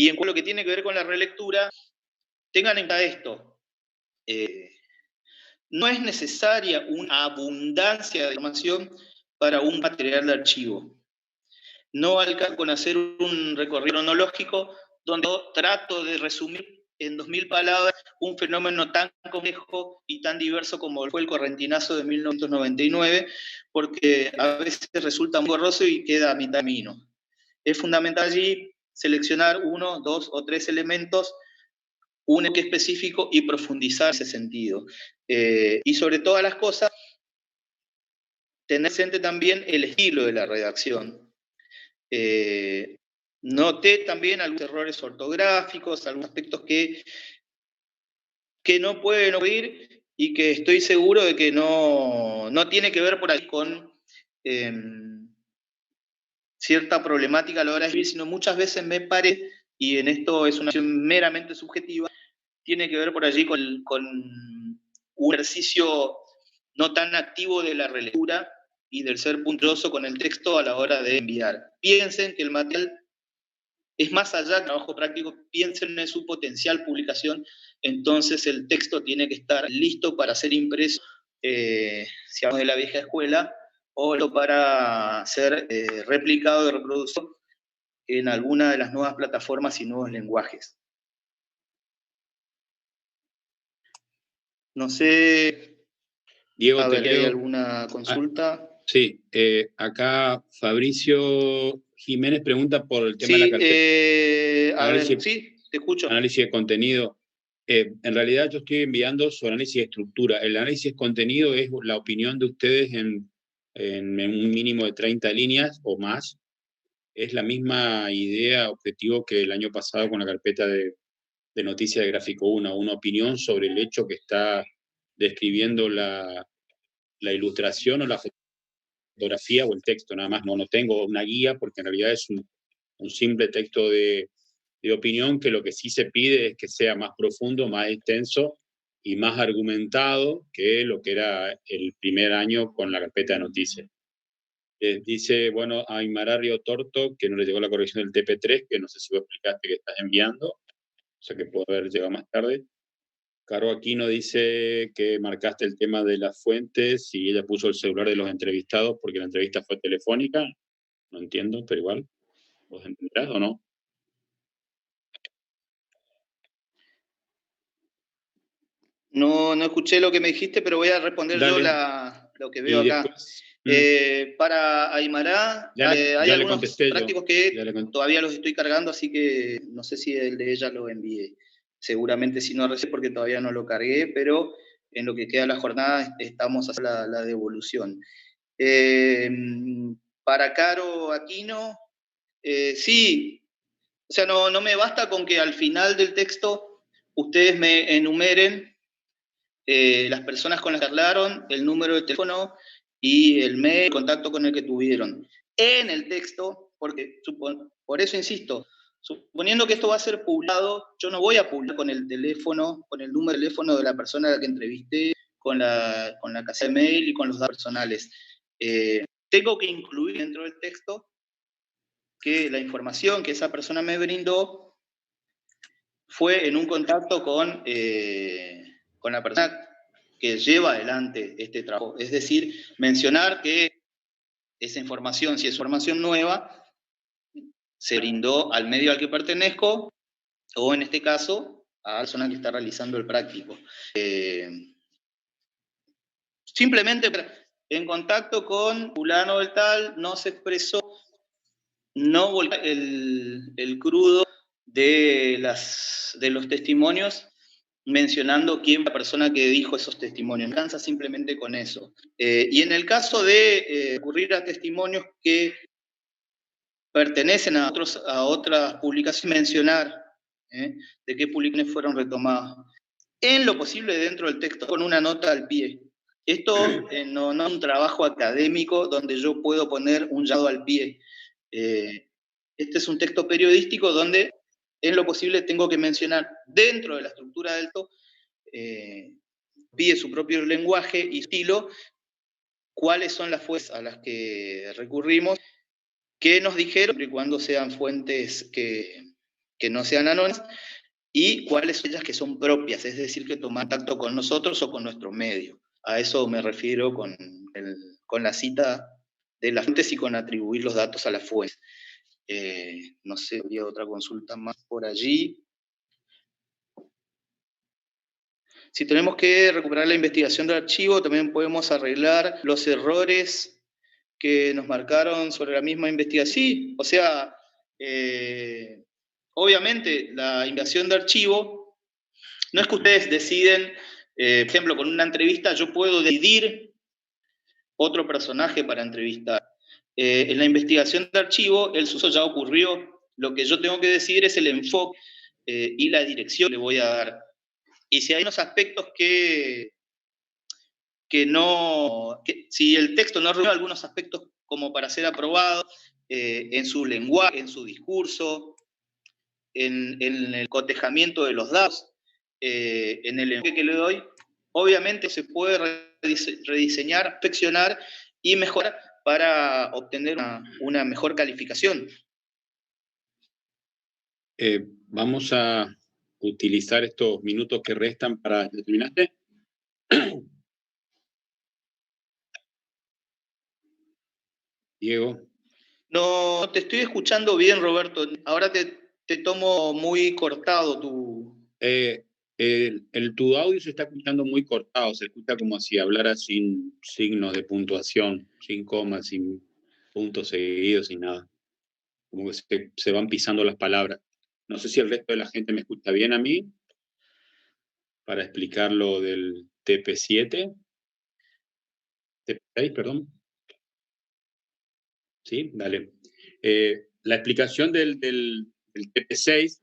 en cuanto a lo que tiene que ver con la relectura, tengan en cuenta esto. No es necesaria una abundancia de información para un material de archivo. no alcanzo con hacer un recorrido cronológico donde yo trato de resumir en 2000 palabras un fenómeno tan complejo y tan diverso como fue el correntinazo de 1999, porque a veces resulta muy borroso y queda a mitad de camino. Es fundamental allí seleccionar 1, 2 o 3 elementos, un enfoque específico y profundizar en ese sentido. Y sobre todas las cosas, tener presente también el estilo de la redacción. Noté también algunos errores ortográficos, algunos aspectos que no pueden ocurrir y que estoy seguro de que no tiene que ver por ahí con cierta problemática a la hora de escribir, sino muchas veces me parece, y en esto es una acción meramente subjetiva, tiene que ver por allí con un ejercicio no tan activo de la relectura y del ser puntuoso con el texto a la hora de enviar. Piensen que el material es más allá del trabajo práctico, piensen en su potencial publicación, entonces el texto tiene que estar listo para ser impreso, si hablamos de la vieja escuela, o para ser replicado y reproducido en alguna de las nuevas plataformas y nuevos lenguajes. No sé, Diego, a ver, ¿hay alguna consulta? Sí, acá Fabricio Jiménez pregunta por el tema de la carpeta. Sí, te escucho. Análisis de contenido. En realidad yo estoy enviando su análisis de estructura. El análisis de contenido es la opinión de ustedes en un mínimo de 30 líneas o más. Es la misma idea, objetivo que el año pasado con la carpeta de noticias de Gráfico 1, una opinión sobre el hecho que está describiendo la ilustración o la fotografía o el texto, nada más. No tengo una guía porque en realidad es un simple texto de opinión, que lo que sí se pide es que sea más profundo, más extenso y más argumentado que lo que era el primer año con la carpeta de noticias. Dice, bueno, a Aymara Río Torto, que no le llegó la corrección del TP3, que no sé si vos explicaste que estás enviando, o sea que puede haber llegado más tarde. Caro Aquino dice que marcaste el tema de las fuentes y ella puso el celular de los entrevistados porque la entrevista fue telefónica. No entiendo, pero igual. ¿Vos entenderás o no? No escuché lo que me dijiste, pero voy a responder yo lo que veo acá. Después, para Aymara, hay algunos prácticos que todavía los estoy cargando, así que no sé si el de ella lo envié. Seguramente si no recibí porque todavía no lo cargué, pero en lo que queda de la jornada estamos haciendo la devolución. Para Caro Aquino, sí, o sea, no me basta con que al final del texto ustedes me enumeren las personas con las que hablaron, el número de teléfono y el mail, el contacto con el que tuvieron. En el texto, porque por eso insisto, suponiendo que esto va a ser publicado, yo no voy a publicar con el teléfono, con el número de teléfono de la persona a la que entrevisté, con la casilla de mail y con los datos personales. Tengo que incluir dentro del texto que la información que esa persona me brindó fue en un contacto con la persona que lleva adelante este trabajo. Es decir, mencionar que esa información, si es información nueva, se brindó al medio al que pertenezco, o en este caso, a la persona que está realizando el práctico. Simplemente en contacto con fulano del tal, no se expresó, no volvió el crudo de los testimonios, mencionando quién fue la persona que dijo esos testimonios. Me cansa simplemente con eso. Y en el caso de recurrir a testimonios que pertenecen a otras publicaciones, mencionar de qué publicaciones fueron retomadas. En lo posible dentro del texto, con una nota al pie. Esto no es un trabajo académico donde yo puedo poner un llamado al pie. Este es un texto periodístico donde en lo posible tengo que mencionar dentro de la estructura del texto, pide su propio lenguaje y estilo, cuáles son las fuentes a las que recurrimos, qué nos dijeron, siempre y cuando sean fuentes que no sean anónimas, y cuáles son ellas que son propias, es decir, que toman contacto con nosotros o con nuestro medio. A eso me refiero con la cita de las fuentes y con atribuir los datos a las fuentes. No sé, había otra consulta más por allí. Si tenemos que recuperar la investigación del archivo, también podemos arreglar los errores que nos marcaron sobre la misma investigación. Sí, o sea, obviamente la investigación de archivo, no es que ustedes deciden, por ejemplo, con una entrevista yo puedo decidir otro personaje para entrevistar. En la investigación de archivo, el suceso ya ocurrió. Lo que yo tengo que decidir es el enfoque y la dirección que le voy a dar. Y si hay unos aspectos que no, que si el texto no reúne algunos aspectos como para ser aprobado, en su lenguaje, en su discurso, en el cotejamiento de los datos, en el enfoque que le doy, obviamente se puede rediseñar, perfeccionar y mejorar para obtener una mejor calificación. Vamos a utilizar estos minutos que restan para... ¿Terminaste? Diego. No te estoy escuchando bien, Roberto. Ahora te tomo muy cortado tu... Tu audio se está escuchando muy cortado, se escucha como si hablara sin signos de puntuación, sin comas, sin puntos seguidos, sin nada. Como que se van pisando las palabras. No sé si el resto de la gente me escucha bien a mí para explicar lo del TP7. TP6, perdón. Sí, dale. La explicación del TP6,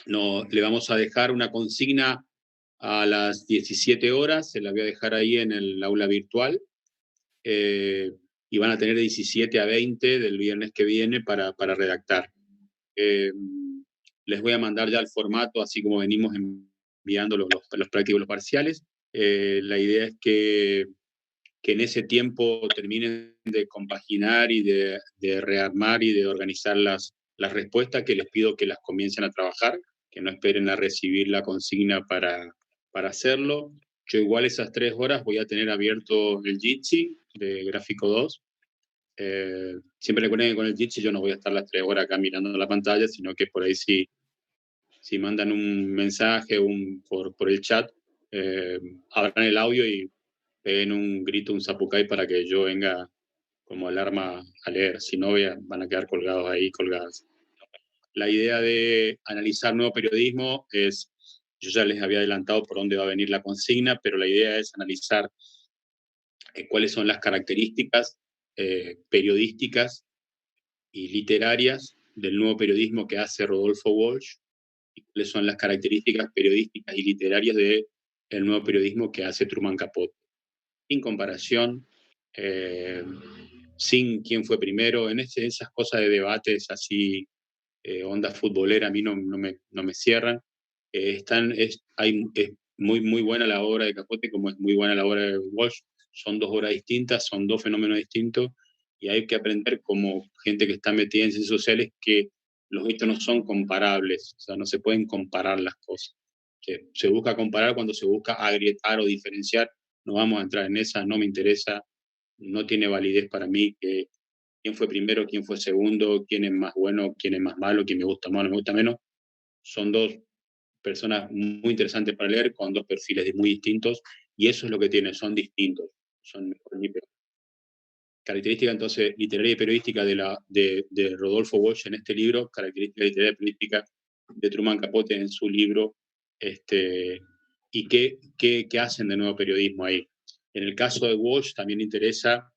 le vamos a dejar una consigna a las 17 horas, se la voy a dejar ahí en el aula virtual, y van a tener 17 a 20 del viernes que viene para redactar. Les voy a mandar ya el formato, así como venimos enviando los prácticos y los parciales. La idea es que en ese tiempo terminen de compaginar y de rearmar y de organizar las respuestas, que les pido que las comiencen a trabajar, que no esperen a recibir la consigna para hacerlo. Yo igual esas 3 horas voy a tener abierto el Jitsi de Gráfico 2. Siempre recuerden que con el Jitsi yo no voy a estar las 3 horas acá mirando la pantalla, sino que por ahí si mandan un mensaje por el chat, abran el audio y peguen un grito, un zapucay para que yo venga como alarma a leer. Si no, van a quedar colgados ahí, colgadas. La idea de analizar nuevo periodismo es, yo ya les había adelantado por dónde va a venir la consigna, pero la idea es analizar cuáles son las características periodísticas y literarias del nuevo periodismo que hace Rodolfo Walsh, y cuáles son las características periodísticas y literarias del nuevo periodismo que hace Truman Capote. Sin comparación, sin quién fue primero, en esas cosas de debates así, onda futbolera, a mí no me cierran. Es muy, muy buena la obra de Capote, como es muy buena la obra de Walsh. Son 2 obras distintas, son 2 fenómenos distintos, y hay que aprender, como gente que está metida en ciencias sociales, que los hechos no son comparables, o sea, no se pueden comparar las cosas. Se busca comparar cuando se busca agrietar o diferenciar. No vamos a entrar en esa, no me interesa, no tiene validez para mí que quién fue primero, quién fue segundo, quién es más bueno, quién es más malo, quién me gusta más, no me gusta menos. Son 2 personas muy interesantes para leer, con 2 perfiles muy distintos, y eso es lo que tienen, son distintos, son mejor ni peor. Característica entonces literaria y periodística de Rodolfo Walsh en este libro, característica literaria y periodística de Truman Capote en su libro, y qué hacen de nuevo periodismo ahí. En el caso de Walsh también interesa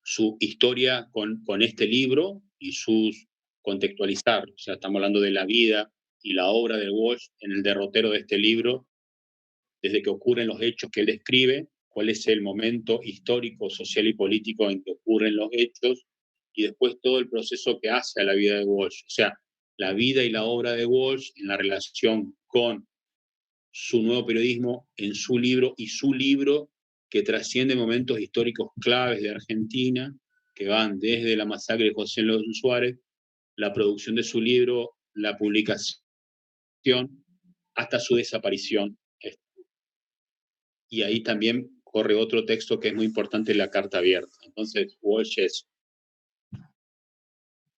su historia con este libro y sus contextualizar. O sea, estamos hablando de la vida y la obra de Walsh en el derrotero de este libro, desde que ocurren los hechos que él describe, cuál es el momento histórico, social y político en que ocurren los hechos, y después todo el proceso que hace a la vida de Walsh. O sea, la vida y la obra de Walsh en la relación con su nuevo periodismo en su libro, y su libro que trasciende momentos históricos claves de Argentina, que van desde la masacre de José León Suárez, la producción de su libro, la publicación, hasta su desaparición. Y ahí también corre otro texto que es muy importante, la carta abierta. Entonces, Walsh es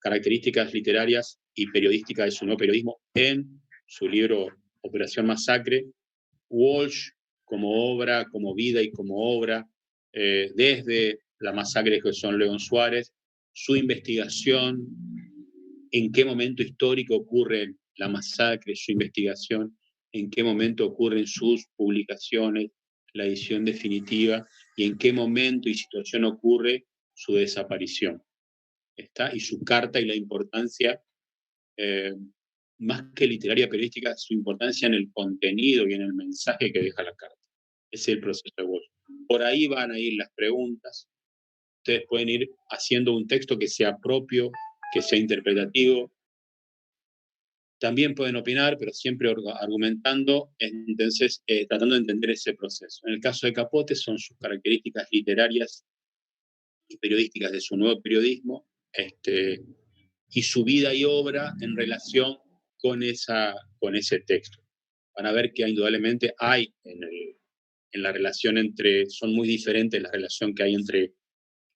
características literarias y periodísticas de su nuevo periodismo en su libro Operación Masacre. Walsh como obra, como vida y como obra, desde la masacre de José León Suárez, su investigación, en qué momento histórico ocurre la masacre, su investigación, en qué momento ocurren sus publicaciones, la edición definitiva, y en qué momento y situación ocurre su desaparición. ¿Está? Y su carta y la importancia, más que literaria periodística, su importancia en el contenido y en el mensaje que deja la carta. Ese es el proceso de Walsh. Por ahí van a ir las preguntas. Ustedes pueden ir haciendo un texto que sea propio, que sea interpretativo. También pueden opinar, pero siempre argumentando, entonces tratando de entender ese proceso. En el caso de Capote son sus características literarias y periodísticas de su nuevo periodismo, y su vida y obra en relación con ese texto. Van a ver que indudablemente hay en la relación entre, son muy diferentes la relación que hay entre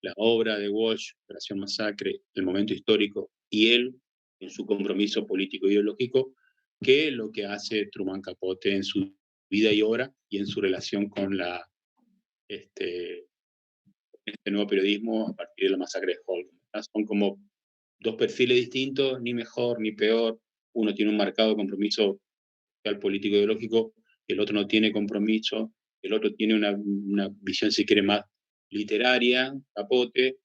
la obra de Walsh, Operación Masacre, el momento histórico, y él en su compromiso político e ideológico, que lo que hace Truman Capote en su vida y obra y en su relación con este nuevo periodismo a partir de la masacre de Holcomb. Son como dos perfiles distintos, ni mejor ni peor. Uno tiene un marcado compromiso político ideológico, el otro no tiene compromiso, el otro tiene una visión, si quiere, más literaria, Capote,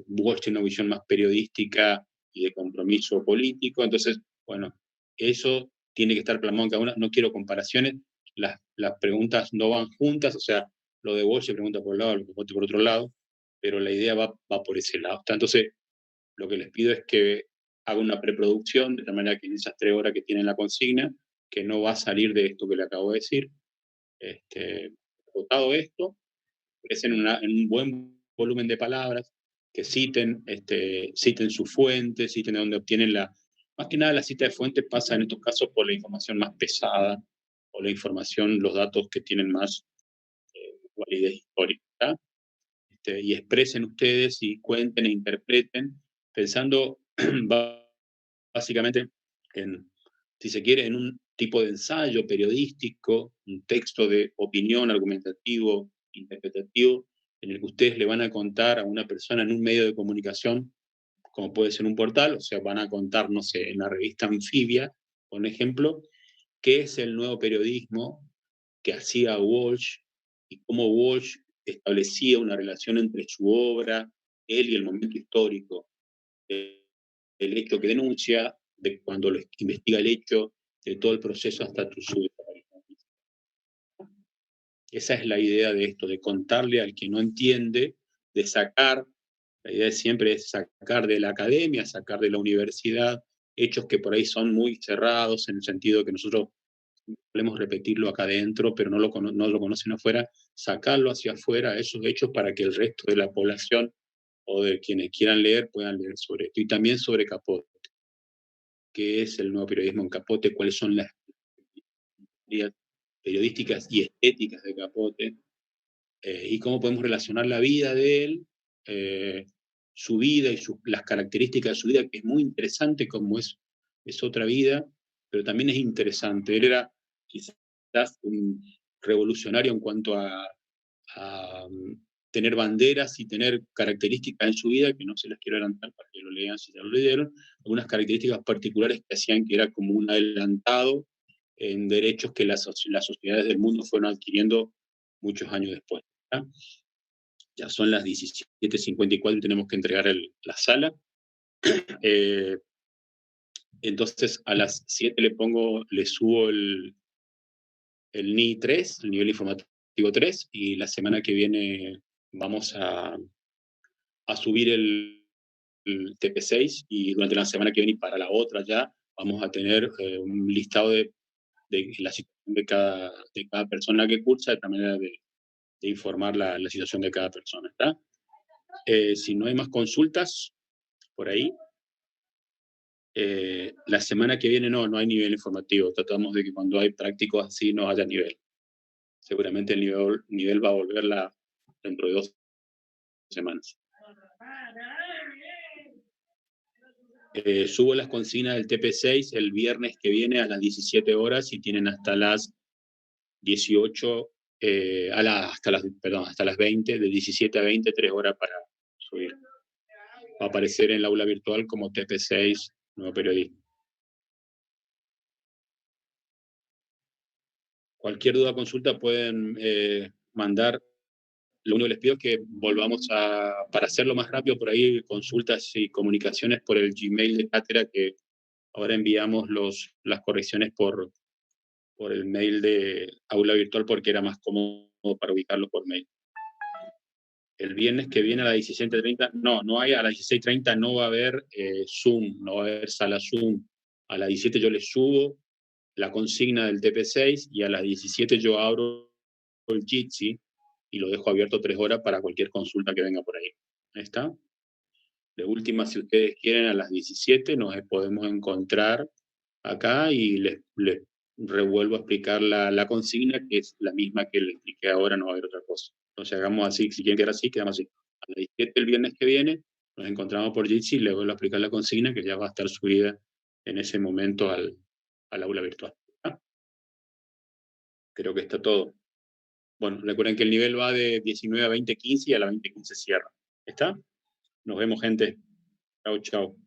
Walsh tiene una visión más periodística y de compromiso político. Entonces, bueno, eso tiene que estar plasmado en cada una. No quiero comparaciones, las preguntas no van juntas, o sea, lo de Walsh se pregunta por un lado, lo de Capote por otro lado, pero la idea va por ese lado. Entonces, lo que les pido es que haga una preproducción, de tal manera que en esas 3 horas que tienen la consigna, que no va a salir de esto que le acabo de decir, agotado esto, en un buen volumen de palabras, que citen su fuente, citen de dónde obtienen más que nada la cita de fuente pasa en estos casos por la información más pesada, o la información, los datos que tienen más validez histórica, y expresen ustedes y cuenten e interpreten, pensando básicamente si se quiere, en un tipo de ensayo periodístico, un texto de opinión argumentativo, interpretativo, en el que ustedes le van a contar a una persona en un medio de comunicación, como puede ser un portal, o sea, van a contar, no sé, en la revista Anfibia, por ejemplo, qué es el nuevo periodismo que hacía Walsh y cómo Walsh establecía una relación entre su obra, él y el momento histórico, el hecho que denuncia, de cuando lo investiga el hecho, de todo el proceso hasta su desaparición. Esa es la idea de esto, de contarle al que no entiende, de sacar, la idea siempre es sacar de la academia, sacar de la universidad, hechos que por ahí son muy cerrados, en el sentido que nosotros podemos repetirlo acá adentro, pero no lo conocen afuera, sacarlo hacia afuera, esos hechos, para que el resto de la población o de quienes quieran leer puedan leer sobre esto. Y también sobre Capote. ¿Qué es el nuevo periodismo en Capote? ¿Cuáles son las periodísticas y estéticas de Capote? Y cómo podemos relacionar la vida de él, su vida y las características de su vida, que es muy interesante, como es otra vida, pero también es interesante. Él era quizás un revolucionario en cuanto a tener banderas y tener características en su vida, que no se las quiero adelantar para que lo lean si ya lo leyeron, algunas características particulares que hacían que era como un adelantado en derechos que las sociedades del mundo fueron adquiriendo muchos años después. ¿verdad? Ya son las 17:54 y tenemos que entregar la sala. Entonces a las 7 le subo el NI 3, el nivel informativo 3, y la semana que viene vamos a subir el TP6, y durante la semana que viene y para la otra ya vamos a tener un listado de la situación de cada persona que cursa, de tal manera de informar la situación de cada persona. ¿Está? Si no hay más consultas por ahí, la semana que viene no hay nivel informativo. Tratamos de que cuando hay prácticos así no haya nivel. Seguramente el nivel va a volver dentro de 2 semanas. Subo las consignas del TP6 el viernes que viene a las 17 horas y tienen hasta las 18, hasta las 20, de 17 a 20, 3 horas para subir. Va a aparecer en el aula virtual como TP6, nuevo periodismo. Cualquier duda o consulta pueden mandar. Lo único que les pido es que volvamos para hacerlo más rápido por ahí, consultas y comunicaciones por el Gmail de Cátedra, que ahora enviamos las correcciones por el mail de aula virtual porque era más cómodo para ubicarlo por mail. El viernes que viene a las 17:30, no hay, a las 16:30 no va a haber Zoom, no va a haber sala Zoom. A las 17 yo les subo la consigna del TP6 y a las 17 yo abro el Jitsi y lo dejo abierto 3 horas para cualquier consulta que venga por ahí. ¿Ahí está? De última, si ustedes quieren, a las 17 nos podemos encontrar acá y les revuelvo a explicar la consigna, que es la misma que les expliqué ahora, no va a haber otra cosa. Entonces hagamos así, si quieren quedar así, quedamos así. A las 17 el viernes que viene nos encontramos por Jitsi y les vuelvo a explicar la consigna, que ya va a estar subida en ese momento al aula virtual. ¿Ah? Creo que está todo. Bueno, recuerden que el nivel va de 19 a 20:15 y a la 20:15 cierra. ¿Está? Nos vemos, gente. Chau, chau.